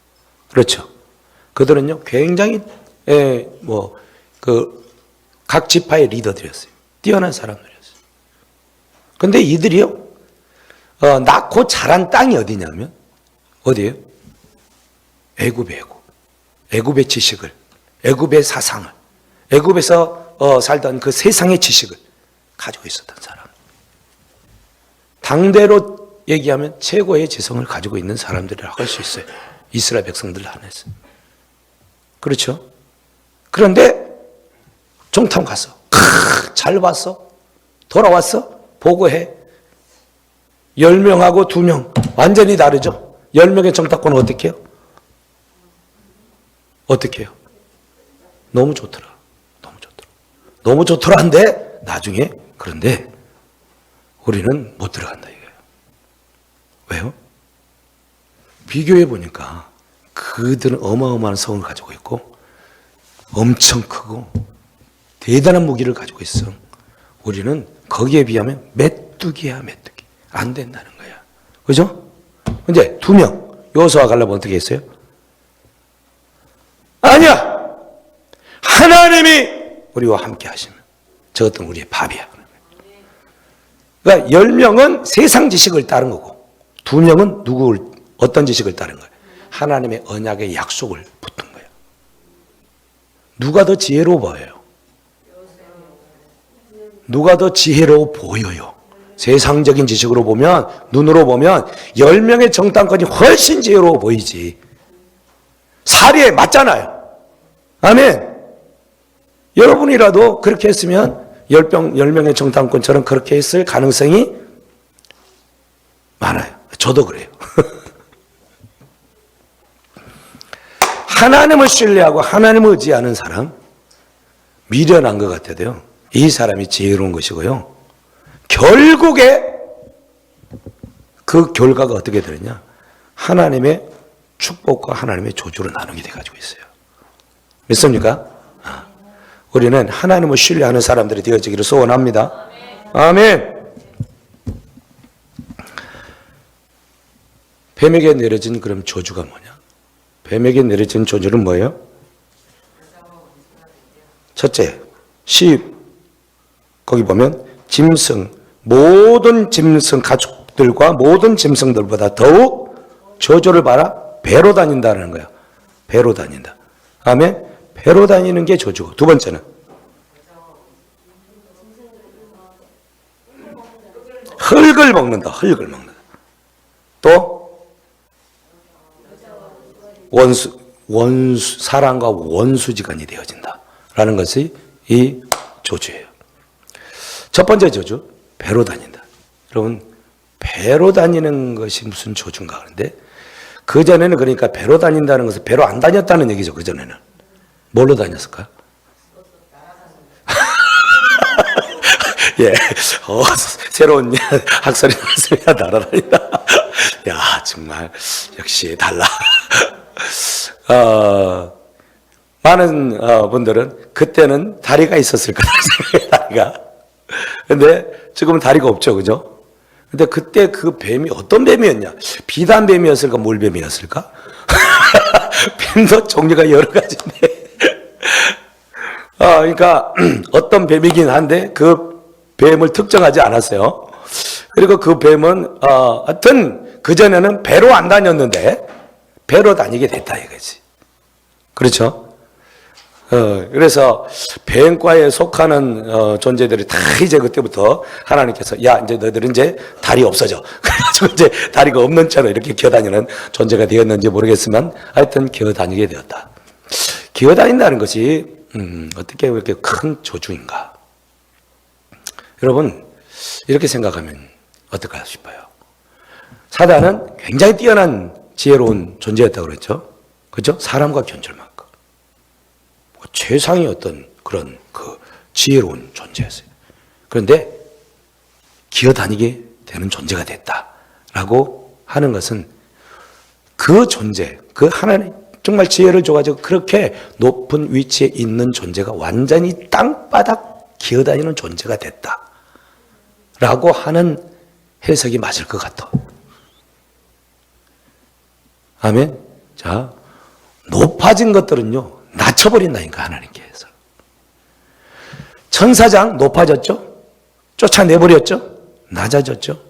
그렇죠. 그들은요, 굉장히, 각 지파의 리더들이었어요. 뛰어난 사람들이었어요. 근데 이들이요, 낳고 자란 땅이 어디냐면, 어디예요? 애굽의 지식을, 애굽의 사상을, 애굽에서 살던 그 세상의 지식을 가지고 있었던 사람. 당대로 얘기하면 최고의 지성을 가지고 있는 사람들이라고 할 수 있어요. 이스라엘 백성들 안에서. 그렇죠? 그런데 정탐 갔어. 잘 봤어. 돌아왔어. 보고해. 10명하고 2명. 완전히 다르죠? 10명의 정탐꾼은 어떻게 해요? 어떻게 해요? 너무 좋더라. 너무 좋더라 한데 나중에 그런데 우리는 못 들어간다 이거예요. 왜요? 비교해 보니까 그들은 어마어마한 성을 가지고 있고 엄청 크고 대단한 무기를 가지고 있어. 우리는 거기에 비하면 메뚜기야 메뚜기. 안 된다는 거야. 그죠? 이제 2명 여호수아 가려면 어떻게 했어요? 아니야. 하나님이 우리와 함께 하시면 저것들은 우리의 밥이야. 그러니까 10명은 세상 지식을 따른 거고 2명은 어떤 지식을 따른 거예요? 하나님의 언약의 약속을 붙은 거예요. 누가 더 지혜로워 보여요? 누가 더 지혜로워 보여요? 세상적인 지식으로 보면, 눈으로 보면 10명의 정탐꾼이 훨씬 지혜로워 보이지. 사리에 맞잖아요. 아멘. 여러분이라도 그렇게 했으면 10명의 정탐꾼처럼 그렇게 했을 가능성이 많아요. 저도 그래요. 하나님을 신뢰하고 하나님을 의지하는 사람, 미련한 것 같아도요, 이 사람이 지혜로운 것이고요. 결국에 그 결과가 어떻게 되느냐? 하나님의 축복과 하나님의 저주를 나누게 돼가지고 있어요. 믿습니까? 우리는 하나님을 신뢰하는 사람들이 되어지기를 소원합니다. 아멘. 뱀에게 내려진 그럼 저주가 뭐냐? 뱀에게 내려진 저주는 뭐예요? 첫째, 거기 보면 짐승, 모든 짐승 가축들과 모든 짐승들보다 더욱 저주를 받아 배로 다닌다는 거야. 배로 다닌다. 아멘. 배로 다니는 게 저주고, 두 번째는 흙을 먹는다. 또 사람과 원수지간이 되어진다라는 것이 이 저주예요. 첫 번째 저주, 배로 다닌다. 여러분, 배로 다니는 것이 무슨 저주인가 그런데, 그전에는 그러니까 배로 다닌다는 것은 배로 안 다녔다는 얘기죠. 그전에는 뭘로 다녔을까요? 예, 새로운 학설이 나왔습니다. 날아다니다. 야, 정말 역시 달라. 많은 분들은 그때는 다리가 있었을 거라고 생각해요. 다리가. 근데 지금은 다리가 없죠, 그죠? 근데 그때 그 뱀이 어떤 뱀이었냐? 비단 뱀이었을까, 물뱀이었을까? 뱀도 종류가 여러 가지인데. 그러니까 어떤 뱀이긴 한데 그 뱀을 특정하지 않았어요. 그리고 그 뱀은 하여튼 그전에는 배로 안 다녔는데 배로 다니게 됐다 이거지. 그렇죠? 그래서 뱀과에 속하는 존재들이 다 이제 그때부터 하나님께서 야 이제 너희들은 이제 다리 없어져. 그래가지고 이제 다리가 없는 채로 이렇게 기어다니는 존재가 되었는지 모르겠지만 하여튼 기어다니게 되었다. 기어다닌다는 것이 어떻게 그렇게 큰 저주인가? 여러분 이렇게 생각하면 어떨까 싶어요. 사단은 굉장히 뛰어난 지혜로운 존재였다고 그랬죠. 그렇죠? 사람과 견줄 만큼 최상의 어떤 그런 그 지혜로운 존재였어요. 그런데 기어다니게 되는 존재가 됐다라고 하는 것은 그 존재, 그 하나님 정말 지혜를 줘가지고 그렇게 높은 위치에 있는 존재가 완전히 땅바닥 기어다니는 존재가 됐다라고 하는 해석이 맞을 것 같아. 아멘. 자, 높아진 것들은요 낮춰버린다니까 하나님께서. 천사장 높아졌죠? 쫓아내버렸죠? 낮아졌죠?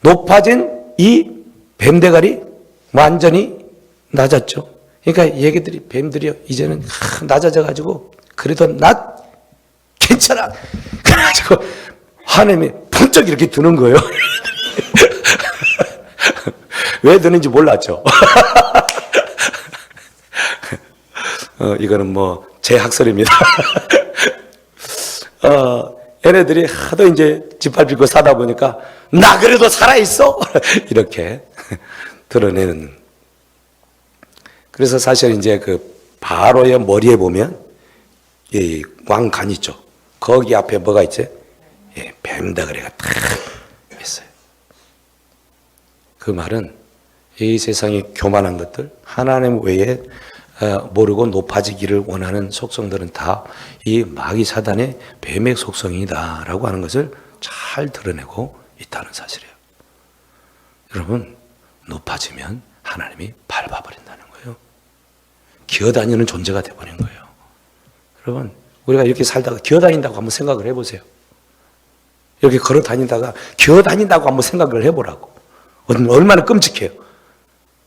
높아진 이 뱀대가리 완전히 낮았죠? 그러니까 얘기들이 뱀들이요 이제는 낮아져가지고 그래도 괜찮아 그래가지고 하나님이 번쩍 이렇게 드는 거예요. 왜 드는지 몰랐죠. 이거는 뭐 제 학설입니다. 얘네들이 하도 이제 짓밟히고 사다 보니까 나 그래도 살아있어 이렇게 드러내는. 그래서 사실 이제 그 바로의 머리에 보면 이 왕관 있죠. 거기 앞에 뭐가 있지? 예, 뱀다그리가 탁 있어요. 그 말은 이 세상에 교만한 것들, 하나님 외에 모르고 높아지기를 원하는 속성들은 다 이 마귀 사단의 뱀의 속성이다라고 하는 것을 잘 드러내고 있다는 사실이에요. 여러분, 높아지면 하나님이 밟아버린다는 거예요. 기어다니는 존재가 되어버린 거예요. 여러분, 우리가 이렇게 살다가 기어다닌다고 한번 생각을 해보세요. 이렇게 걸어 다니다가 기어다닌다고 한번 생각을 해보라고. 얼마나 끔찍해요.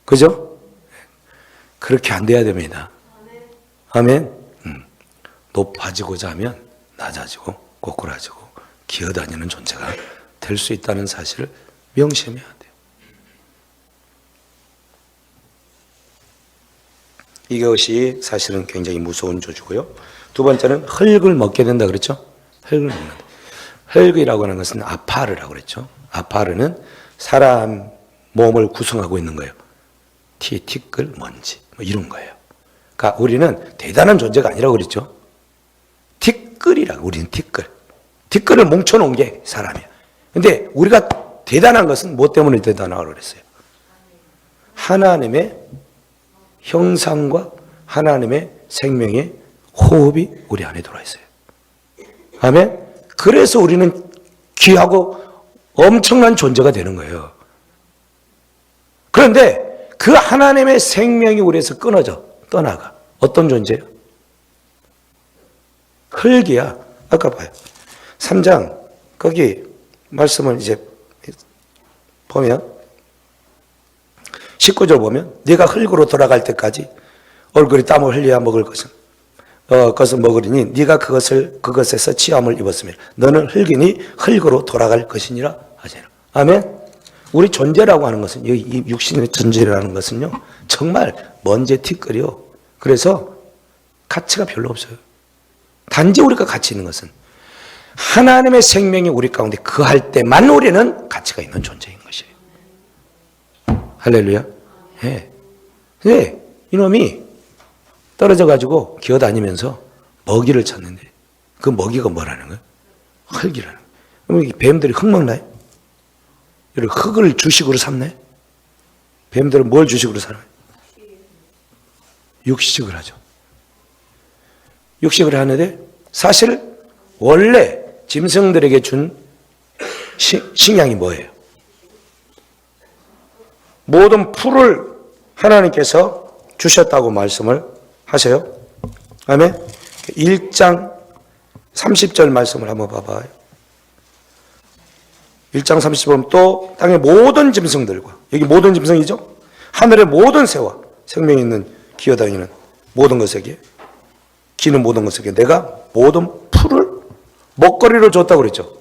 그죠? 그렇게 안 돼야 됩니다. 아멘. 높아지고자 하면 낮아지고 꼬꾸라지고 기어다니는 존재가 될 수 있다는 사실을 명심해야 돼요. 이것이 사실은 굉장히 무서운 저주고요. 두 번째는 흙을 먹게 된다 그랬죠? 흙을 먹는다. 흙이라고 하는 것은 아파르라고 그랬죠. 아파르는 사람 몸을 구성하고 있는 거예요. 티끌, 먼지 뭐 이런 거예요. 그러니까 우리는 대단한 존재가 아니라고 그랬죠. 티끌이라고. 우리는 티끌을 뭉쳐놓은 게 사람이야. 근데 우리가 대단한 것은 뭐 때문에 대단하다고 그랬어요? 하나님의 형상과 하나님의 생명의 호흡이 우리 안에 들어와 있어요. 아멘. 그래서 우리는 귀하고 엄청난 존재가 되는 거예요. 그런데 그 하나님의 생명이 우리에서 끊어져 떠나가. 어떤 존재예요? 흙이야. 아까 봐요. 3장 거기 말씀을 이제 보면 19절 보면 네가 흙으로 돌아갈 때까지 얼굴이 땀을 흘려야 먹을 것은 먹으리니 네가 그것에서 치함을 입었으며 너는 흙이니 흙으로 돌아갈 것이니라 하시니라. 아멘. 우리 존재라고 하는 것은 이 육신의 존재라는 것은요 정말 먼지 티끌이요. 그래서 가치가 별로 없어요. 단지 우리가 가치 있는 것은 하나님의 생명이 우리 가운데 거할 때만 우리는 가치가 있는 존재인 것이에요. 할렐루야. 예. 네. 이놈이 떨어져 가지고 기어다니면서 먹이를 찾는데 그 먹이가 뭐라는 거예요? 흙이라는 거예요. 그럼 이 뱀들이 흙 먹나요? 이런 흙을 주식으로 삼나요? 뱀들은 뭘 주식으로 살아요? 육식을 하죠. 육식을 하는데 사실 원래 짐승들에게 준 식량이 뭐예요? 모든 풀을 하나님께서 주셨다고 말씀을 하세요. 아멘. 1장 30절 말씀을 한번 봐봐요. 1장 30절 보면 또 땅의 모든 짐승들과, 여기 모든 짐승이죠? 하늘의 모든 새와 생명이 있는 기어다니는 모든 것에게, 기는 모든 것에게 내가 모든 풀을 먹거리로 줬다고 그랬죠.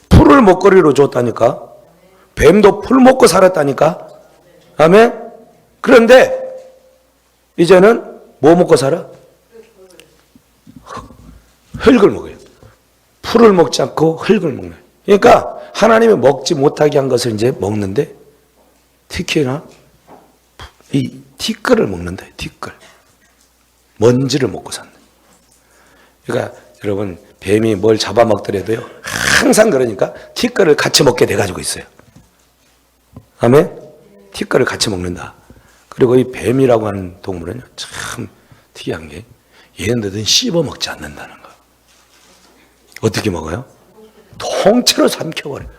풀을 먹거리로 줬다니까. 뱀도 풀 먹고 살았다니까. 아멘. 그런데 이제는 뭐 먹고 살아? 흙을 먹어요. 풀을 먹지 않고 흙을 먹는. 그러니까 하나님이 먹지 못하게 한 것을 이제 먹는데, 특히나 이 티끌을 먹는다. 티끌. 먼지를 먹고 산다. 그러니까 여러분, 뱀이 뭘 잡아먹더라도요, 항상 그러니까 티끌을 같이 먹게 돼가지고 있어요. 아멘? 티끌을 같이 먹는다. 그리고 이 뱀이라고 하는 동물은요, 참 특이한 게 얘네들은 씹어 먹지 않는다는 거. 어떻게 먹어요? 통째로 삼켜버려요.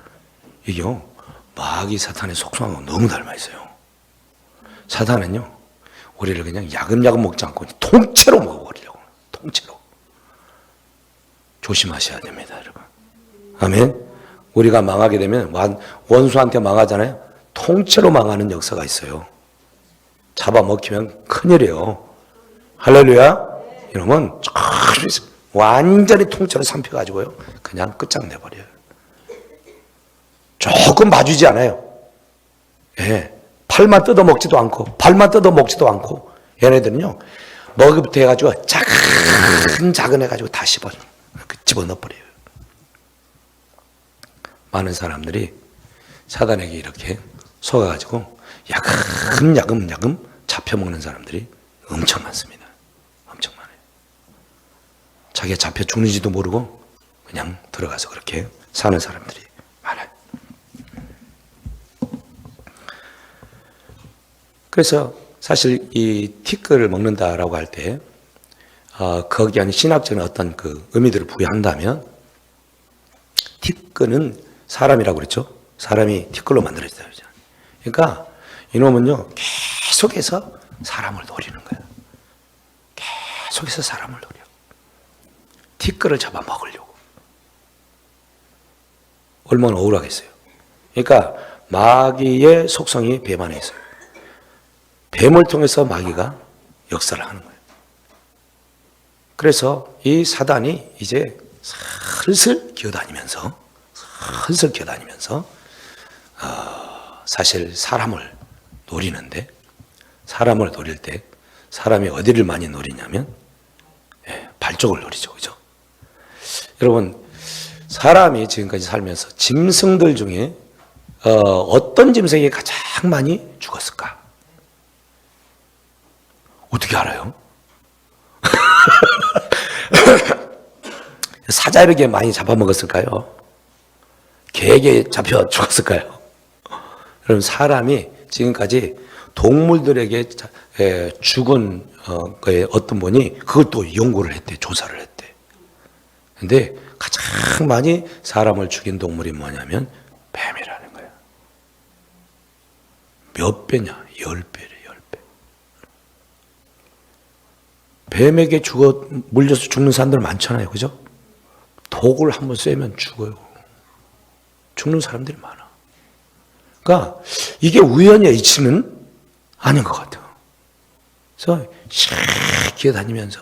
이게요, 마귀 사탄의 속성하고 너무 닮아 있어요. 사탄은요, 우리를 그냥 야금야금 먹지 않고 통째로 먹어버리려고. 통째로. 조심하셔야 됩니다, 여러분. 아멘. 우리가 망하게 되면 원수한테 망하잖아요. 통째로 망하는 역사가 있어요. 잡아먹히면 큰일이에요. 할렐루야. 이러면 완전히 통째로 삼켜가지고요, 그냥 끝장내버려요. 조금 봐주지 않아요. 예. 팔만 뜯어먹지도 않고 발만 뜯어먹지도 않고, 얘네들은요 먹이부터 해가지고 작은 해가지고 다 집어넣어버려요. 많은 사람들이 사단에게 이렇게 속아가지고 야금 잡혀먹는 사람들이 엄청 많습니다. 엄청 많아요. 자기가 잡혀 죽는지도 모르고 그냥 들어가서 그렇게 사는 사람들이 많아요. 그래서 사실 이 티끌을 먹는다라고 할 때 거기에 아닌 신학적인 어떤 그 의미들을 부여한다면, 티끌은 사람이라고 그랬죠. 사람이 티끌로 만들어졌다. 그러니까 이놈은요, 계속해서 사람을 노리는 거예요. 계속해서 사람을 노려. 티끌을 잡아먹으려고. 얼마나 억울하겠어요. 그러니까 마귀의 속성이 뱀 안에 있어요. 뱀을 통해서 마귀가 역사를 하는 거예요. 그래서 이 사단이 이제 슬슬 기어다니면서 사실 사람을 노리는데, 사람을 노릴 때 사람이 어디를 많이 노리냐면 발쪽을 노리죠. 그죠? 여러분, 사람이 지금까지 살면서 짐승들 중에 어떤 짐승이 가장 많이 죽었을까? 어떻게 알아요? 사자에게 많이 잡아먹었을까요? 개에게 잡혀 죽었을까요? 여러분, 사람이 지금까지 동물들에게 죽은 거에 어떤 분이 그것도 연구를 했대, 조사를 했대. 근데 가장 많이 사람을 죽인 동물이 뭐냐면 뱀이라는 거야. 몇 배냐? 10배래, 10배. 뱀에게 물려서 죽는 사람들 많잖아요. 그죠? 독을 한번 쐬면 죽어요. 죽는 사람들이 많아. 그러니까 이게 우연이야, 이치는 아닌 것 같아요. 그래서 샥 기어다니면서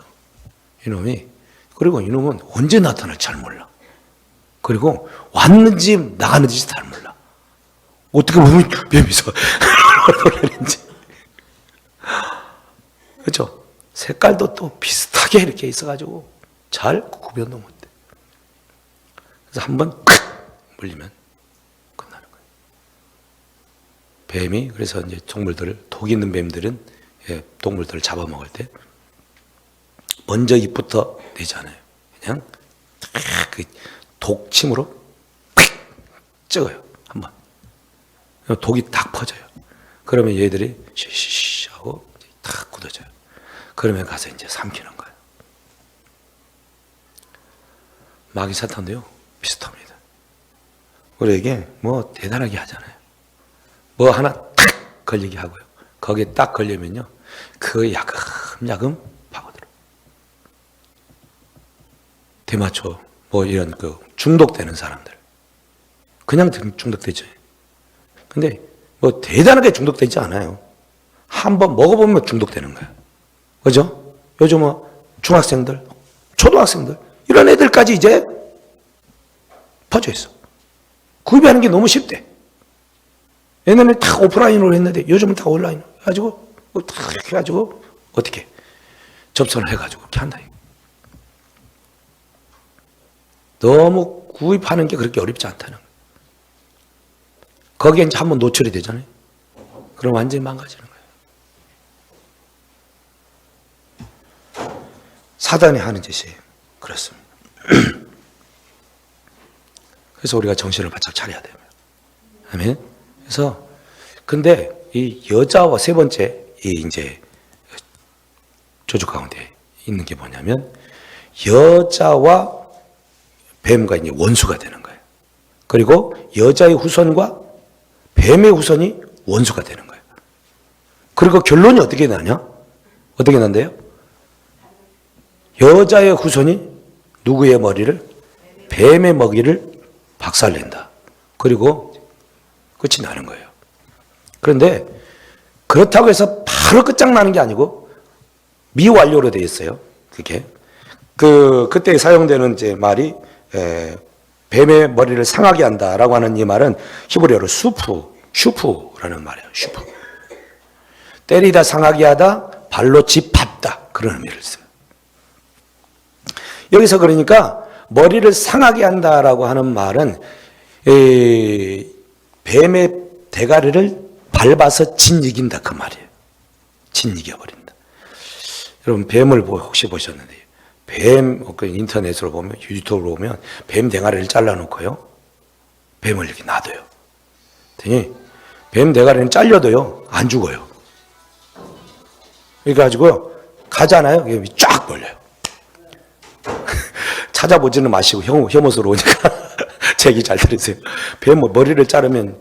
그리고 이놈은 언제 나타날지 잘 몰라. 그리고 왔는지 나가는지 잘 몰라. 어떻게 보면 뱀이서 놀라는지. 그렇죠? 색깔도 또 비슷하게 이렇게 있어가지고 잘 구별도 못해. 그래서 한번 물리면 끝나는 거예요. 뱀이, 그래서 이제 동물들을, 독 있는 뱀들은 동물들을 잡아먹을 때 먼저 입부터 내지 않아요. 그냥 그 독침으로 찍어요. 한번. 독이 딱 퍼져요. 그러면 얘들이 쉬쉬쉬 하고 딱 굳어져요. 그러면 가서 이제 삼키는 거예요. 마귀 사탄도요, 비슷합니다. 우리에게 뭐 대단하게 하잖아요. 뭐 하나 딱 걸리게 하고요. 거기에 딱 걸리면요, 그 야금야금 파고들어. 대마초, 뭐 이런 그 중독되는 사람들. 그냥 중독되죠. 근데 뭐 대단하게 중독되지 않아요. 한번 먹어보면 중독되는 거예요. 그죠? 요즘 뭐 중학생들, 초등학생들, 이런 애들까지 이제 퍼져 있어. 구입하는 게 너무 쉽대. 옛날에는 다 오프라인으로 했는데 요즘은 다 온라인으로 해가지고 다 해가지고 어떻게 접선을 해가지고 이렇게 한다. 너무 구입하는 게 그렇게 어렵지 않다는 거예요. 거기에 이제 한번 노출이 되잖아요. 그럼 완전히 망가지는 거예요. 사단이 하는 짓이에요. 그렇습니다. 그래서 우리가 정신을 바짝 차려야 돼요. 아멘. 그래서 근데 이 여자와 세 번째 이 이제 저주 가운데 있는 게 뭐냐면 여자와 뱀과 이제 원수가 되는 거예요. 그리고 여자의 후손과 뱀의 후손이 원수가 되는 거예요. 그리고 결론이 어떻게 나냐? 어떻게 난대요? 여자의 후손이 누구의 머리를? 뱀의 먹이를 박살낸다. 그리고 끝이 나는 거예요. 그런데 그렇다고 해서 바로 끝장나는 게 아니고 미완료로 되어 있어요. 그게 그때 사용되는 이제 말이 뱀의 머리를 상하게 한다라고 하는 이 말은 히브리어로 슈프라는 말이에요. 슈프. 때리다 상하게 하다, 발로 짚밟다, 그런 의미를 써요. 여기서 그러니까 머리를 상하게 한다라고 하는 말은 뱀의 대가리를 밟아서 짓이긴다, 그 말이에요. 짓이겨버린다. 여러분 뱀을 혹시 보셨는데요? 뱀, 인터넷으로 보면, 유튜브로 보면 뱀 대가리를 잘라놓고요, 뱀을 이렇게 놔둬요. 뱀 대가리는 잘려도요 안 죽어요. 그래가지고 가잖아요, 쫙 벌려요. 찾아보지는 마시고 혐오스러우니까 제 얘기 잘 들으세요. 뱀 머리를 자르면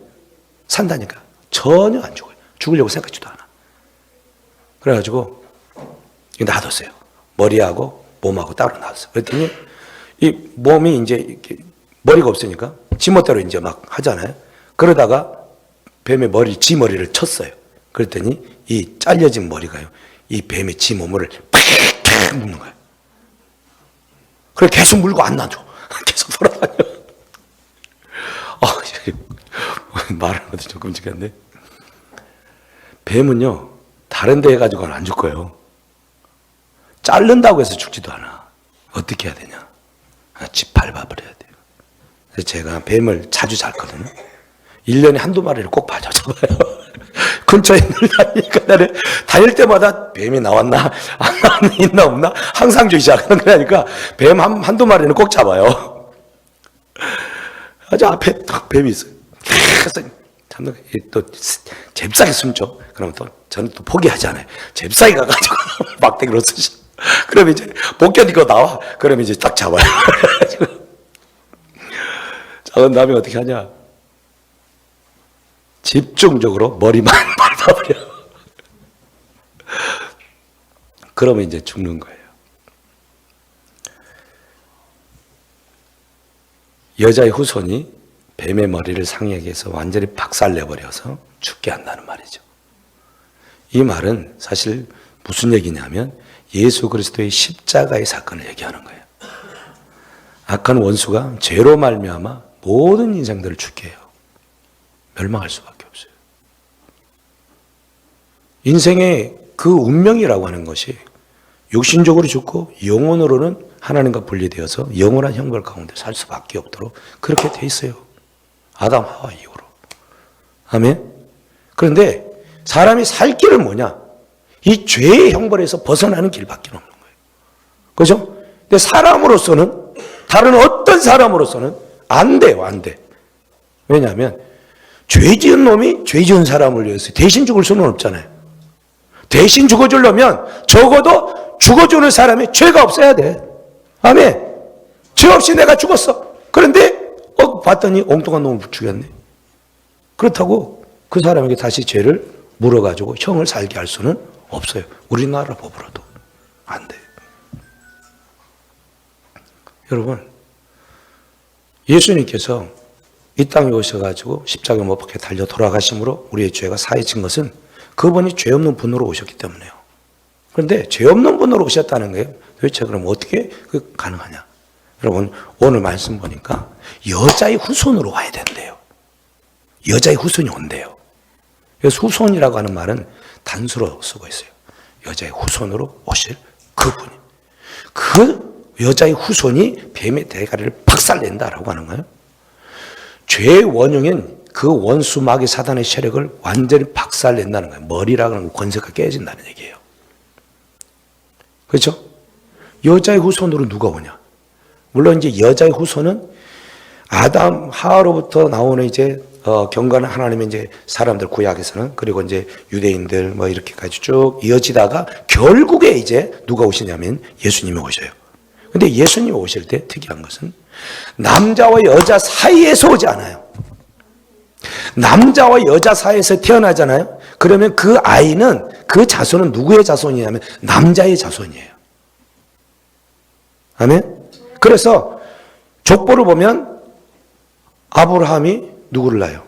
산다니까. 전혀 안 죽어요. 죽으려고 생각지도 않아. 그래가지고 놔뒀어요. 머리하고 몸하고 따로 놔뒀어요. 그랬더니 이 몸이 이제 이렇게 머리가 없으니까 지멋대로 이제 막 하잖아요. 그러다가 뱀의 지 머리를 쳤어요. 그랬더니 이 잘려진 머리가요, 이 뱀의 지 몸을 팍 묶는 거예요. 그래 계속 물고 안 놔줘. 계속 돌아다녀. 말하는 것도 조금 끔찍한데, 뱀은요 다른 데 해가지고는 안 죽고요, 자른다고 해서 죽지도 않아. 어떻게 해야 되냐? 집 밟아버려야 돼요. 그래서 제가 뱀을 자주 잡거든요. 1년에 한두 마리를 꼭 잡아요. 근처에 늘 다니니까 다닐 때마다 뱀이 나왔나 안 나왔나 있나 없나 항상 주기 시작하는 거니까 뱀 한두 마리는 꼭 잡아요. 아주 앞에 딱 뱀이 있어요. 그래서 또 잽싸게 숨죠. 그러면 또 저는 또 포기하잖아요. 잽싸게 가가지고 막대기로 쓰시. 그러면 이제 못 견디고 나와. 그러면 이제 딱 잡아요. 잡은 다음에 어떻게 하냐? 집중적으로 머리만 밟아버려. 그러면 이제 죽는 거예요. 여자의 후손이 뱀의 머리를 상하게 해서 완전히 박살내버려서 죽게 한다는 말이죠. 이 말은 사실 무슨 얘기냐면 예수 그리스도의 십자가의 사건을 얘기하는 거예요. 악한 원수가 죄로 말미암아 모든 인생들을 죽게 해요. 멸망할 수밖에 없어요. 인생의 그 운명이라고 하는 것이 육신적으로 죽고 영혼으로는 하나님과 분리되어서 영원한 형벌 가운데 살 수밖에 없도록 그렇게 돼 있어요. 아담 하와 이후로. 아멘. 그런데 사람이 살 길은 뭐냐? 이 죄의 형벌에서 벗어나는 길밖에 없는 거예요. 그죠? 근데 사람으로서는 다른 어떤 사람으로서는 안 돼요, 안 돼. 왜냐하면 죄 지은 놈이 죄 지은 사람을 위해서 대신 죽을 수는 없잖아요. 대신 죽어주려면 적어도 죽어주는 사람이 죄가 없어야 돼. 아멘. 죄 없이 내가 죽었어. 그런데 봤더니 엉뚱한 놈을 죽였네. 그렇다고 그 사람에게 다시 죄를 물어가지고 형을 살게 할 수는 없어요. 우리나라 법으로도 안 돼요. 여러분, 예수님께서 이 땅에 오셔가지고 십자가에 못 박혀 달려 돌아가심으로 우리의 죄가 사해진 것은 그분이 죄 없는 분으로 오셨기 때문에요. 그런데 죄 없는 분으로 오셨다는 거예요. 도대체 그럼 어떻게 그 가능하냐? 여러분, 오늘 말씀 보니까 여자의 후손으로 와야 된대요. 여자의 후손이 온대요. 그래서 후손이라고 하는 말은 단수로 쓰고 있어요. 여자의 후손으로 오실 그분이. 그 여자의 후손이 뱀의 대가리를 박살낸다라고 하는 거예요. 죄의 원흉인 그 원수 마귀 사단의 세력을 완전히 박살낸다는 거예요. 머리라고 하는 권세가 깨진다는 얘기예요. 그렇죠? 여자의 후손으로 누가 오냐? 물론 이제 여자의 후손은 아담 하와로부터 나오는 이제 경건한 하나님의 이제 사람들 구약에서는, 그리고 이제 유대인들 뭐 이렇게까지 쭉 이어지다가 결국에 이제 누가 오시냐면 예수님이 오셔요. 근데 예수님이 오실 때 특이한 것은 남자와 여자 사이에서 오지 않아요. 남자와 여자 사이에서 태어나잖아요. 그러면 그 아이는, 그 자손은 누구의 자손이냐면 남자의 자손이에요. 아멘? 그래서 족보를 보면 아브라함이 누구를 낳아요?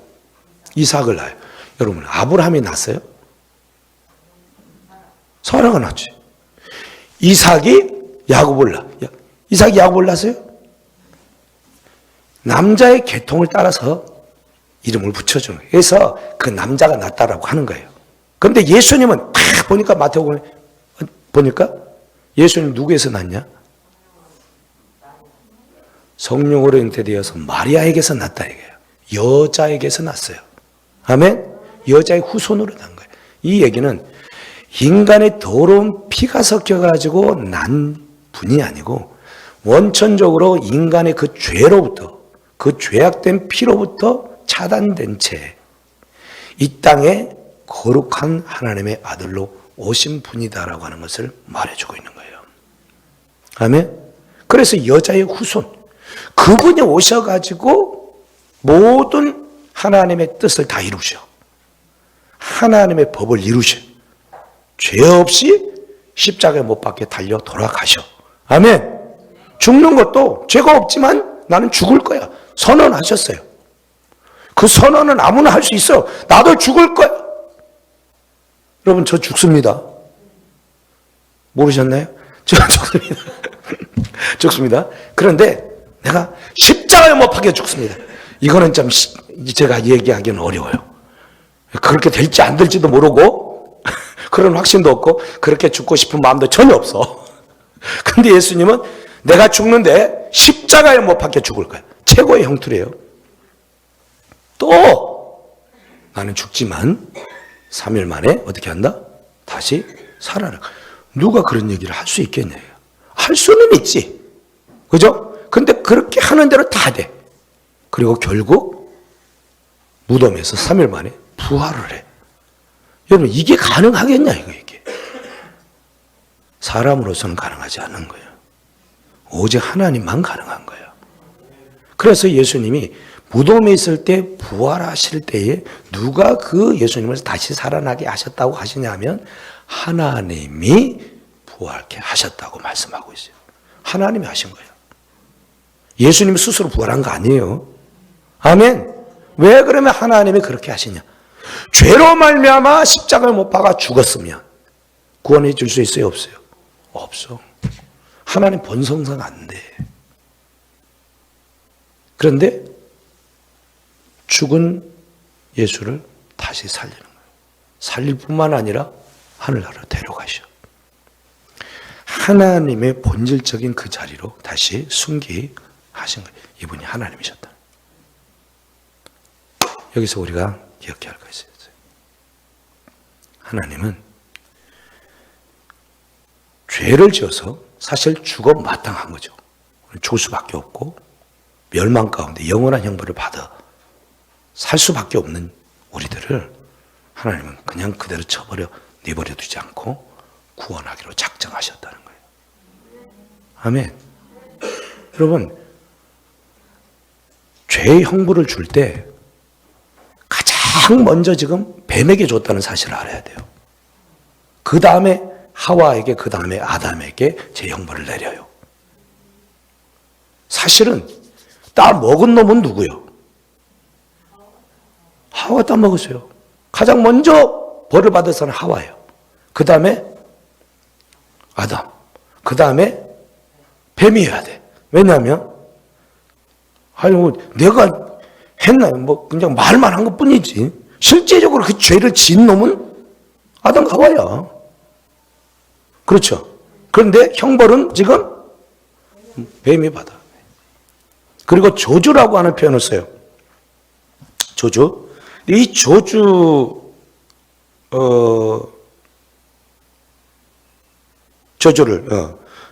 이삭을 낳아요. 여러분, 아브라함이 낳았어요? 사라가 낳지. 이삭이 야곱을 낳아. 이삭이 야곱을 낳았어요? 남자의 계통을 따라서 이름을 붙여주는 거예요. 그래서 그 남자가 낳았다라고 하는 거예요. 그런데 예수님은 딱 보니까 마태복음에 보니까 예수님 누구에서 낳냐? 성령으로 잉태되어서 마리아에게서 낳았다 이거예요. 여자에게서 낳았어요. 아멘? 여자의 후손으로 난 거예요. 이 얘기는 인간의 더러운 피가 섞여가지고 난 분이 아니고 원천적으로 인간의 그 죄로부터, 그 죄악된 피로부터 차단된 채 이 땅에 거룩한 하나님의 아들로 오신 분이다라고 하는 것을 말해주고 있는 거예요. 아멘? 그래서 여자의 후손, 그분이 오셔가지고 모든 하나님의 뜻을 다 이루셔. 하나님의 법을 이루셔. 죄 없이 십자가에 못 박혀 달려 돌아가셔. 아멘. 죽는 것도 죄가 없지만 나는 죽을 거야. 선언하셨어요. 그 선언은 아무나 할 수 있어. 나도 죽을 거야. 여러분, 저 죽습니다. 모르셨나요? 저 죽습니다. 죽습니다. 그런데 내가 십자가에 못 박혀 죽습니다. 이거는 좀 제가 얘기하기는 어려워요. 그렇게 될지 안 될지도 모르고 그런 확신도 없고 그렇게 죽고 싶은 마음도 전혀 없어. 근데 예수님은 내가 죽는데 십자가에 못 박혀 죽을 거야. 최고의 형투래요. 또 나는 죽지만 3일 만에 어떻게 한다? 다시 살아나. 누가 그런 얘기를 할 수 있겠냐? 할 수는 있지. 그죠? 근데 그렇게 하는 대로 다 돼. 그리고 결국 무덤에서 3일 만에 부활을 해. 여러분, 이게 가능하겠냐 이게. 사람으로서는 가능하지 않은 거예요. 오직 하나님만 가능한 거예요. 그래서 예수님이 무덤에 있을 때 부활하실 때에 누가 그 예수님을 다시 살아나게 하셨다고 하시냐면 하나님이 부활케 하셨다고 말씀하고 있어요. 하나님이 하신 거예요. 예수님이 스스로 부활한 거 아니에요. 아멘. 왜 그러면 하나님이 그렇게 하시냐? 죄로 말미암아 십자가에 못 박아 죽었으면 구원해 줄 수 있어요, 없어요? 없어. 하나님 본성상 안 돼. 그런데 죽은 예수를 다시 살리는 거예요. 살릴 뿐만 아니라 하늘나라로 데려가셔. 하나님의 본질적인 그 자리로 다시 승기하신 거예요. 이분이 하나님이셨다. 여기서 우리가 기억해야 할 것이 있어요. 하나님은 죄를 지어서 사실 죽어 마땅한 거죠. 죽을 수밖에 없고 멸망 가운데 영원한 형벌을 받아 살 수밖에 없는 우리들을 하나님은 그냥 그대로 쳐버려 내버려 두지 않고 구원하기로 작정하셨다는 거예요. 아멘. 여러분, 죄의 형벌을 줄 때 가장 먼저 지금 뱀에게 줬다는 사실을 알아야 돼요. 그 다음에 하와에게, 그 다음에 아담에게 제 형벌을 내려요. 사실은 따 먹은 놈은 누구요? 하와가 따 먹었어요. 가장 먼저 벌을 받을 사람은 하와예요. 그 다음에 아담, 그 다음에 뱀이어야 돼. 왜냐하면 아니 뭐 내가 했나요? 뭐 그냥 말만 한 것뿐이지 실제적으로 그 죄를 지은 놈은 아담 하와야. 그렇죠. 그런데 형벌은 지금 뱀이 받아. 그리고 저주라고 하는 표현을 써요. 저주. 이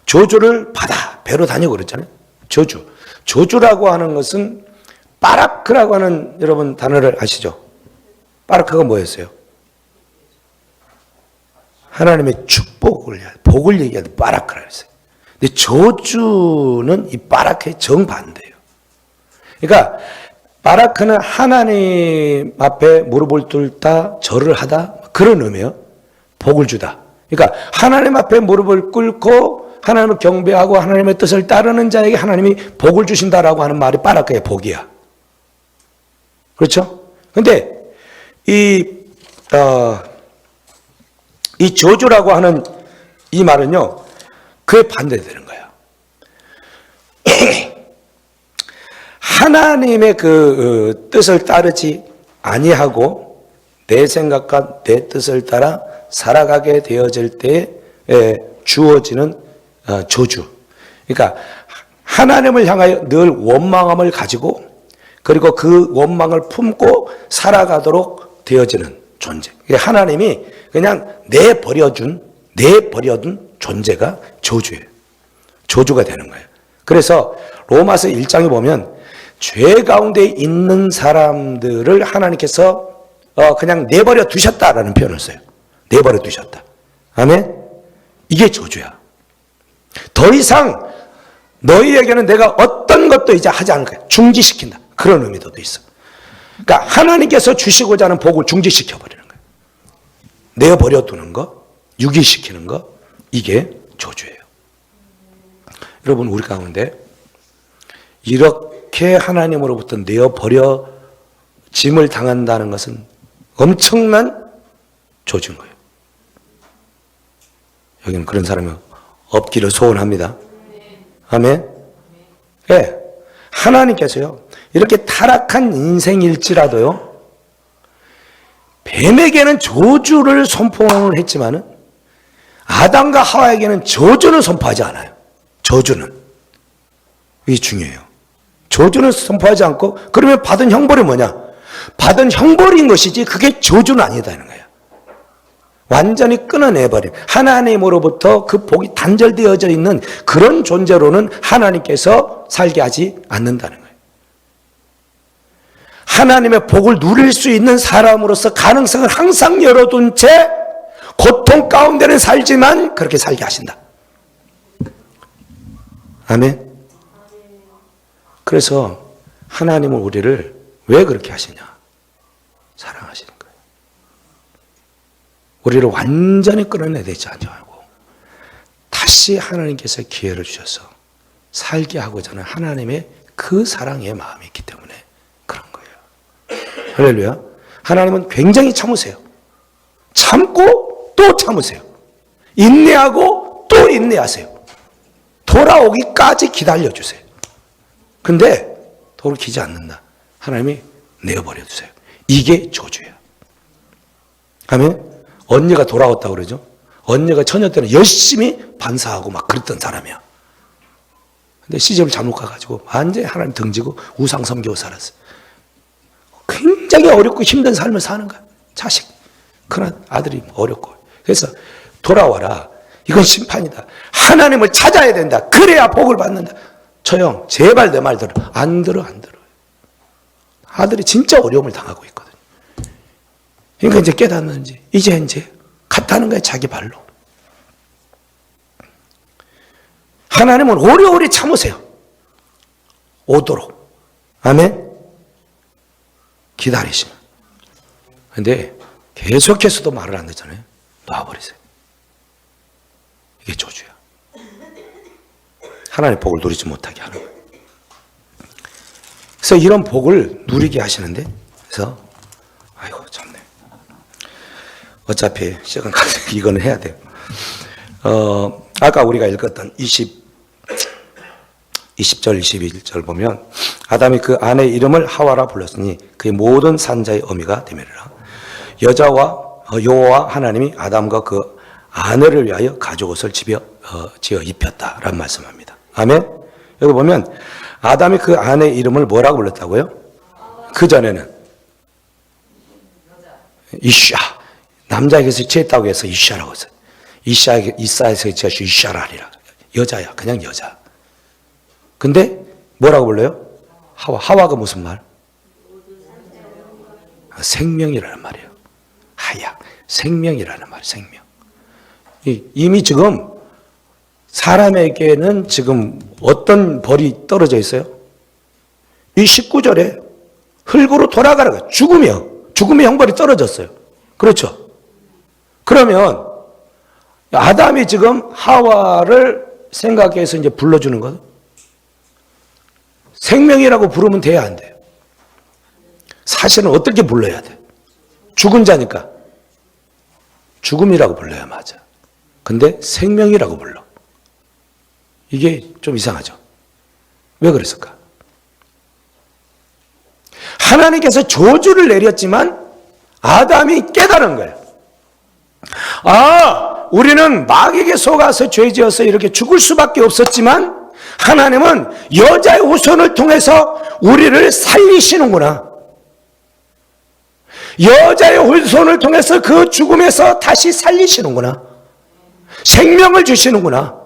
저주를 받아. 배로 다니고 그랬잖아요. 저주라고 하는 것은 바라크라고 하는 여러분 단어를 아시죠? 바라크가 뭐였어요? 하나님의 축복을, 복을 얘기하는 바라크라고 했어요. 근데 저주는 이 바라크의 정반대예요. 그러니까 바라크는 하나님 앞에 무릎을 꿇다, 절을 하다, 그런 의미예요. 복을 주다. 그러니까 하나님 앞에 무릎을 꿇고 하나님을 경배하고 하나님의 뜻을 따르는 자에게 하나님이 복을 주신다라고 하는 말이 바라크의 복이야. 그렇죠? 근데 이 저주라고 하는 이 말은요, 그에 반대되는 거예요. 하나님의 그 뜻을 따르지 아니하고 내 생각과 내 뜻을 따라 살아가게 되어질 때에 주어지는 저주. 그러니까 하나님을 향하여 늘 원망함을 가지고 그리고 그 원망을 품고 살아가도록 되어지는 존재. 하나님이 그냥 내버려둔 존재가 저주예요. 저주가 되는 거예요. 그래서 로마서 1장에 보면 죄 가운데 있는 사람들을 하나님께서 그냥 내버려 두셨다라는 표현을 써요. 내버려 두셨다. 아멘? 이게 저주야. 더 이상 너희에게는 내가 어떤 것도 이제 하지 않을 거야. 중지시킨다. 그런 의미도 있어. 그러니까 하나님께서 주시고자 하는 복을 중지시켜버리는 거예요. 내버려 두는 거, 유기시키는 거, 이게 저주예요. 여러분, 우리 가운데 이렇게 하나님으로부터 내어버려 짐을 당한다는 것은 엄청난 저주인 거예요. 여기는 그런 사람이 없기를 소원합니다. 아멘. 네. 하나님께서요, 이렇게 타락한 인생일지라도요, 뱀에게는 저주를 선포를 했지만은 아담과 하와에게는 저주는 선포하지 않아요. 저주는. 이게 중요해요. 저주는 선포하지 않고, 그러면 받은 형벌이 뭐냐? 받은 형벌인 것이지 그게 저주는 아니다는 거예요. 완전히 끊어내버린, 하나님으로부터 그 복이 단절되어져 있는 그런 존재로는 하나님께서 살게 하지 않는다는 거예요. 하나님의 복을 누릴 수 있는 사람으로서 가능성을 항상 열어둔 채 고통 가운데는 살지만 그렇게 살게 하신다. 아멘. 그래서 하나님은 우리를 왜 그렇게 하시냐? 사랑하시는 거예요. 우리를 완전히 끌어내지 않고 다시 하나님께서 기회를 주셔서 살게 하고자 하는 하나님의 그 사랑의 마음이 있기 때문에 그런 거예요. 할렐루야. 하나님은 굉장히 참으세요. 참고 또 참으세요. 인내하고 또 인내하세요. 돌아오기까지 기다려주세요. 근데 돌이키지 않는다. 하나님이 내어버려 두세요. 이게 저주예요. 아멘. 언니가 돌아왔다고 그러죠. 언니가 처녀 때는 열심히 반사하고 막 그랬던 사람이야. 근데 시집을 잘못 가가지고 완전히 하나님 등지고 우상 섬기고 살았어요. 굉장히 어렵고 힘든 삶을 사는 거야. 자식, 큰 아들이 어렵고. 그래서 돌아와라. 이건 심판이다. 하나님을 찾아야 된다. 그래야 복을 받는다. 처형, 제발 내 말 들어. 안 들어. 아들이 진짜 어려움을 당하고 있거든요. 그러니까 이제 깨닫는지, 이제 갔다는 거예요, 자기 발로. 하나님은 오래오래 참으세요. 오도록. 아멘? 기다리시면. 근데 계속해서도 말을 안 듣잖아요. 놔버리세요. 이게 저주야. 하나님의 복을 누리지 못하게 하는 거예요. 그래서 이런 복을 누리게 하시는데, 그래서 아이고 참네. 어차피 시간 가서 이거는 해야 돼요. 아까 우리가 읽었던 20절 21절 보면 아담이 그 아내의 이름을 하와라 불렀으니 그의 모든 산자의 어미가 되매리라. 여호와 하나님이 아담과 그 아내를 위하여 가죽옷을 지어 입혔다라는 말씀합니다. 아멘. 여기 보면 아담이 그 아내의 이름을 뭐라고 불렀다고요? 그 전에는 이샤, 남자에게서 지었다고 해서 이샤라고 했어요. 이사에서 지어서 이샤라리라. 여자야, 그냥 여자. 근데 뭐라고 불러요? 하와가 무슨 말? 생명이라는 말이에요. 하야, 생명이라는 말, 생명. 이미 지금 사람에게는 지금 어떤 벌이 떨어져 있어요? 이 19절에 흙으로 돌아가라. 죽음의 형벌이 떨어졌어요. 그렇죠? 그러면 아담이 지금 하와를 생각해서 이제 불러주는 것. 생명이라고 부르면 돼야 안 돼요. 사실은 어떻게 불러야 돼? 죽은 자니까. 죽음이라고 불러야 맞아. 근데 생명이라고 불러. 이게 좀 이상하죠? 왜 그랬을까? 하나님께서 저주를 내렸지만 아담이 깨달은 거예요. 우리는 마귀에게 속아서 죄지어서 이렇게 죽을 수밖에 없었지만 하나님은 여자의 후손을 통해서 우리를 살리시는구나. 여자의 후손을 통해서 그 죽음에서 다시 살리시는구나. 생명을 주시는구나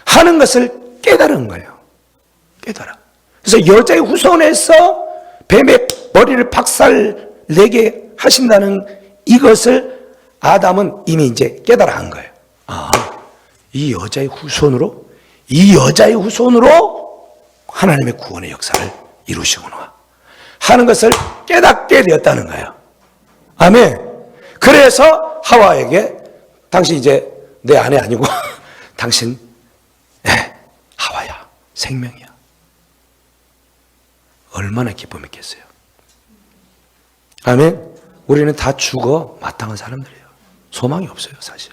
하는 것을 깨달은 거예요. 깨달아. 그래서 여자의 후손에서 뱀의 머리를 박살내게 하신다는 이것을 아담은 이미 이제 깨달아 한 거예요. 이 여자의 후손으로 하나님의 구원의 역사를 이루시구나 하는 것을 깨닫게 되었다는 거예요. 아멘. 그래서 하와에게 당신 이제 내 아내 아니고 당신 하와야, 생명이야. 얼마나 기쁨이겠어요. 아멘. 우리는 다 죽어 마땅한 사람들이에요. 소망이 없어요, 사실.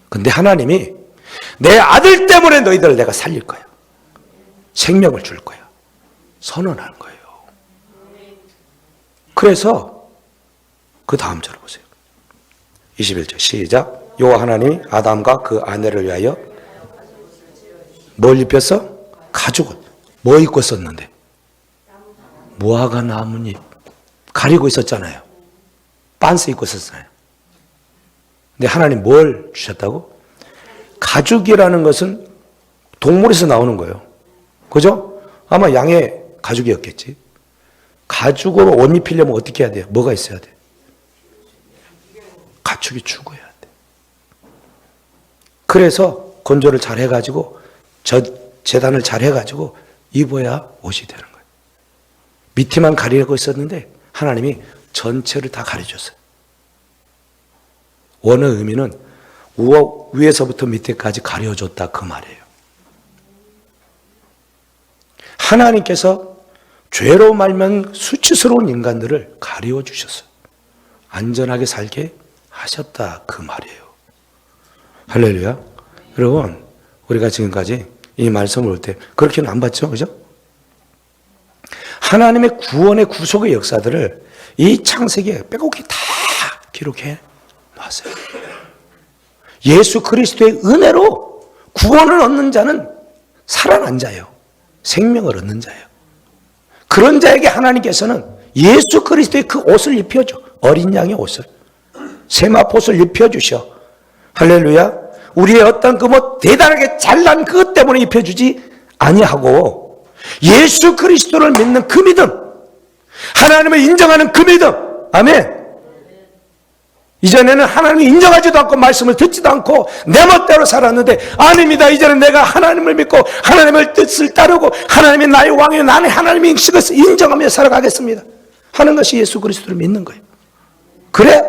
근데 하나님이 내 아들 때문에 너희들을 내가 살릴 거야. 생명을 줄 거야. 선언하는 거예요. 그래서 그 다음 절을 보세요. 21절 시작. 여호와 하나님이 아담과 그 아내를 위하여 뭘 입혔어? 가죽옷. 뭐 입고 썼는데? 무화과 나뭇잎 가리고 있었잖아요. 빤스 입고 있었잖아요. 근데 하나님 뭘 주셨다고? 가죽이라는 것은 동물에서 나오는 거예요. 그죠? 아마 양의 가죽이었겠지. 가죽으로 옷 입히려면 어떻게 해야 돼요? 뭐가 있어야 돼? 가축이 죽어야 돼. 그래서 건조를 잘 해가지고 재단을 잘 해가지고 입어야 옷이 되는 거예요. 밑에만 가리고 있었는데 하나님이 전체를 다 가려줬어요. 원의 의미는 위에서부터 밑에까지 가려줬다 그 말이에요. 하나님께서 죄로 말면 수치스러운 인간들을 가리워 주셨어요. 안전하게 살게 하셨다 그 말이에요. 할렐루야. 여러분, 우리가 지금까지 이 말씀을 볼 때 그렇게는 안 봤죠? 그죠? 하나님의 구원의 구속의 역사들을 이 창세기에 빼곡히 다 기록해 놨어요. 예수 그리스도의 은혜로 구원을 얻는 자는 살아난 자예요. 생명을 얻는 자예요. 그런 자에게 하나님께서는 예수 그리스도의 그 옷을 입혀줘. 어린 양의 옷을. 세마포옷을 입혀주셔. 할렐루야. 우리의 어떤 그 뭐 대단하게 잘난 그것 때문에 입혀주지 아니하고 예수 그리스도를 믿는 그 믿음, 하나님을 인정하는 그 믿음. 아멘. 이전에는 하나님을 인정하지도 않고 말씀을 듣지도 않고 내 멋대로 살았는데, 아닙니다. 이제는 내가 하나님을 믿고 하나님의 뜻을 따르고 하나님이 나의 왕이요 나는 하나님의 것을 인정하며 살아가겠습니다 하는 것이 예수 그리스도를 믿는 거예요. 그래?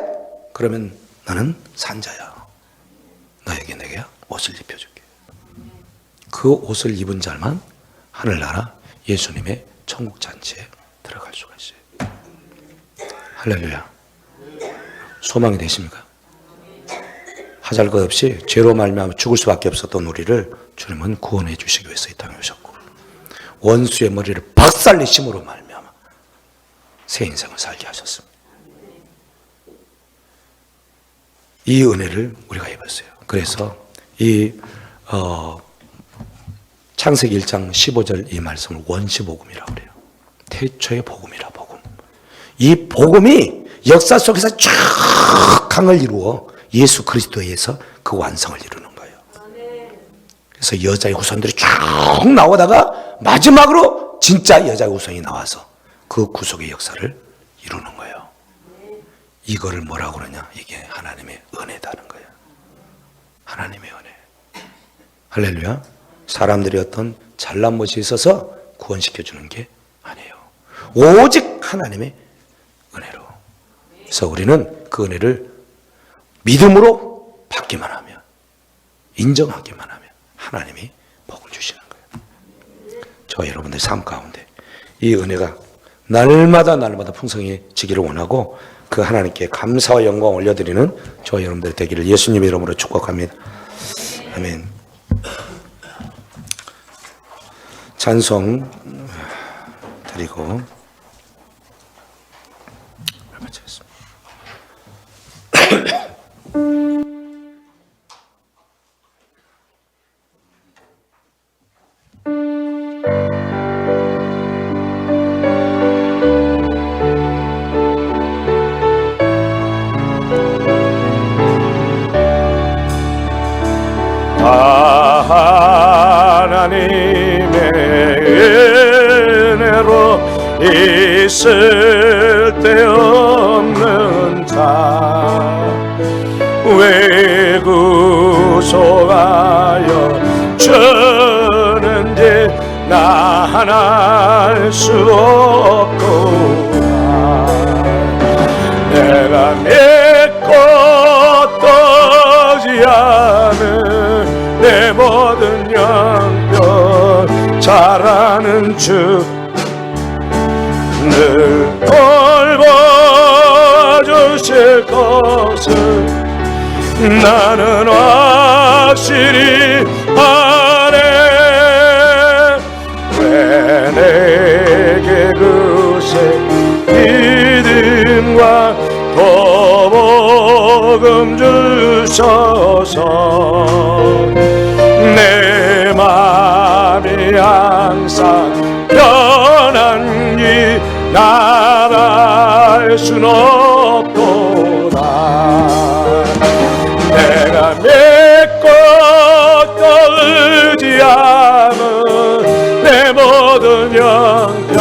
그러면 나는 산자야. 너에게 내가 옷을 입혀줄게. 그 옷을 입은 자만 하늘나라 예수님의 천국 잔치에 들어갈 수가 있어요. 할렐루야. 소망이 되십니까? 하잘 것 없이 죄로 말미암아 죽을 수밖에 없었던 우리를 주님은 구원해 주시기 위해서 이 땅에 오셨고, 원수의 머리를 박살내심으로 말미암아 새 인생을 살게 하셨습니다. 이 은혜를 우리가 입었어요. 그래서 이 창세기 1장 15절 이 말씀을 원시복음이라고 그래요. 태초의 복음이라. 복음. 이 복음이 역사 속에서 쫙 강을 이루어 예수 그리스도에 의해서 그 완성을 이루는 거예요. 그래서 여자의 후손들이 쭉 나오다가 마지막으로 진짜 여자의 후손이 나와서 그 구속의 역사를 이루는 거예요. 이거를 뭐라고 그러냐? 이게 하나님의 은혜다는 거예요. 하나님의 은혜. 할렐루야. 사람들이 어떤 잘난 것이 있어서 구원시켜주는 게 아니에요. 오직 하나님의 은혜로. 그래서 우리는 그 은혜를 믿음으로 받기만 하면, 인정하기만 하면 하나님이 복을 주시는 거예요. 저 여러분들 삶 가운데 이 은혜가 날마다 풍성해지기를 원하고, 그 하나님께 감사와 영광을 올려드리는 저 여러분들 되기를 예수님 이름으로 축복합니다. 아멘. 찬송 드리고 마치겠습니다. 하나님의 은혜로 있을 데 없는 자, 왜 구속하여 주는지 난 알 수 없구나. 내가 믿고 떠지 않은 내 모든 영혼 잘하는 주, 늘 돌봐주실 것을 나는 확실히 아네. 왜 내게 그새 믿음과 도복음 주셔서 내 마음이 항상 편안히 나갈 순 없도다. 내가 믿고 또 의지하는 내 모든 형편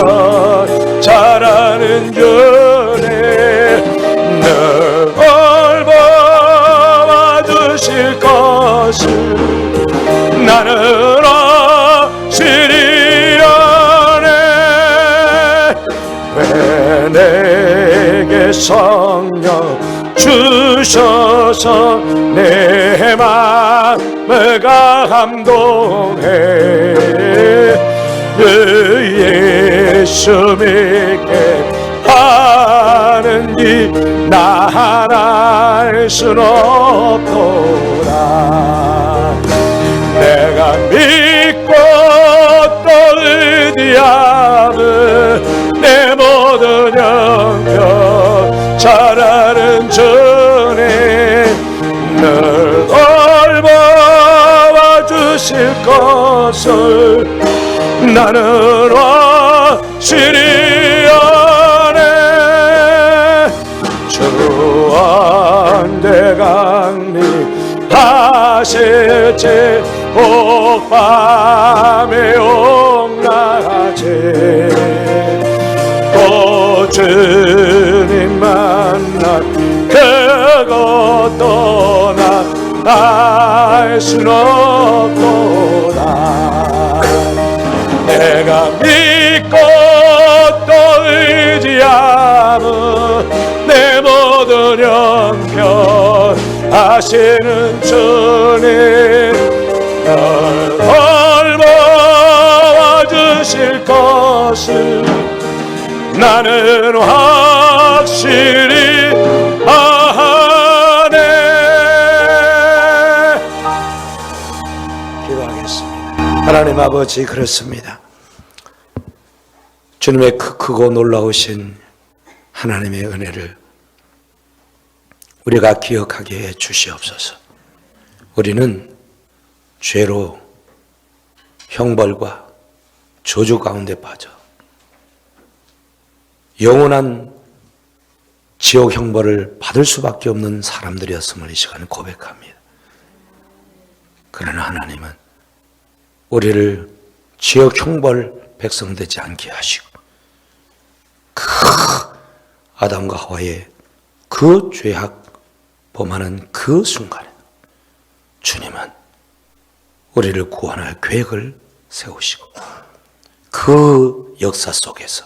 잘하는 주님, 늘 돌봐 주실 것을 나는 확실히 아네. 왜 내게 성령 주셔서 내 마음을 감동해. 예수 믿게 하는지 난 알 순 없도다. 내가 믿고 또 의지하는 내 모든 형편 잘하는 주님, 늘 돌봐 주실 것을 나는 확실히 아네. 주 안대 강림하실지 꼭 밤에 주님 만나 그것도 난 알 순 없도다. 내가 믿고 또 의지하는 내 모든 형편 하시는 주님 널 돌보아 주실 것을 나는 확실히 아네. 기도하겠습니다. 하나님 아버지, 그렇습니다. 주님의 크고 놀라우신 하나님의 은혜를 우리가 기억하게 해 주시옵소서. 우리는 죄로 형벌과 저주 가운데 빠져 영원한 지옥 형벌을 받을 수밖에 없는 사람들이었음을 이 시간에 고백합니다. 그러나 하나님은 우리를 지옥 형벌 백성 되지 않게 하시고 그 아담과 하와의 그 죄악 범하는 그 순간에 주님은 우리를 구원할 계획을 세우시고 그 역사 속에서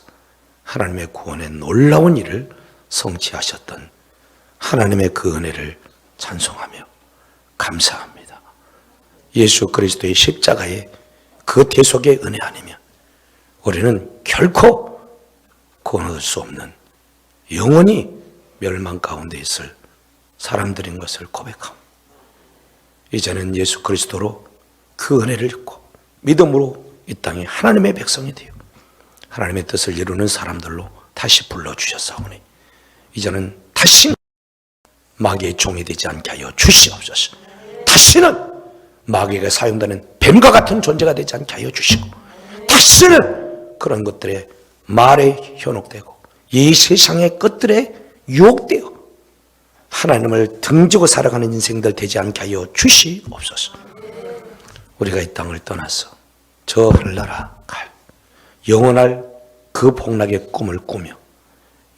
하나님의 구원의 놀라운 일을 성취하셨던 하나님의 그 은혜를 찬송하며 감사합니다. 예수 그리스도의 십자가의 그 대속의 은혜 아니면 우리는 결코 구원 얻을 수 없는 영원히 멸망 가운데 있을 사람들인 것을 고백합니다. 이제는 예수 그리스도로 그 은혜를 입고 믿음으로 이 땅에 하나님의 백성이 되어 하나님의 뜻을 이루는 사람들로 다시 불러주셨사오니 이제는 다시 마귀의 종이 되지 않게 하여 주시옵소서. 다시는 마귀가 사용되는 뱀과 같은 존재가 되지 않게 하여 주시고 다시는 그런 것들에 말에 현혹되고 이 세상의 것들에 유혹되어 하나님을 등지고 살아가는 인생들 되지 않게 하여 주시옵소서. 우리가 이 땅을 떠나서 저 하늘나라 갈 영원할 그 복락의 꿈을 꾸며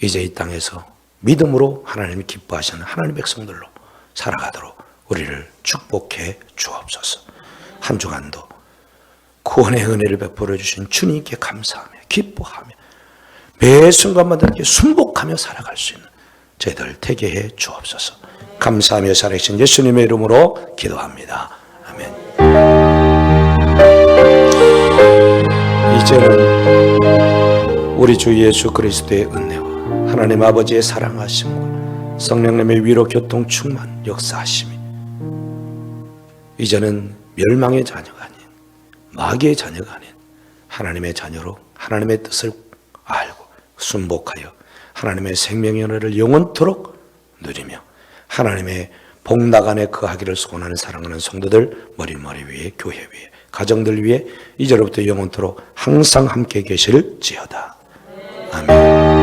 이제 이 땅에서 믿음으로 하나님이 기뻐하시는 하나님의 백성들로 살아가도록 우리를 축복해 주옵소서. 한 주간도 구원의 은혜를 베풀어 주신 주님께 감사하며 기뻐하며 매 순간마다 이렇게 순복하며 살아갈 수 있는 저희들 되게 해 주옵소서. 감사하며 살아계신 예수님의 이름으로 기도합니다. 아멘. 이제는 우리 주 예수 그리스도의 은혜와 하나님 아버지의 사랑하심과 성령님의 위로 교통 충만 역사하심이 이제는 멸망의 자녀가 아닌 마귀의 자녀가 아닌 하나님의 자녀로 하나님의 뜻을 알고 순복하여 하나님의 생명의 은혜를 영원토록 누리며 하나님의 복락 안에 거하기를 소원하는 사랑하는 성도들 머리 위에 교회 위에 가정들 위에 이제로부터 영원토록 항상 함께 계실지어다. 아멘.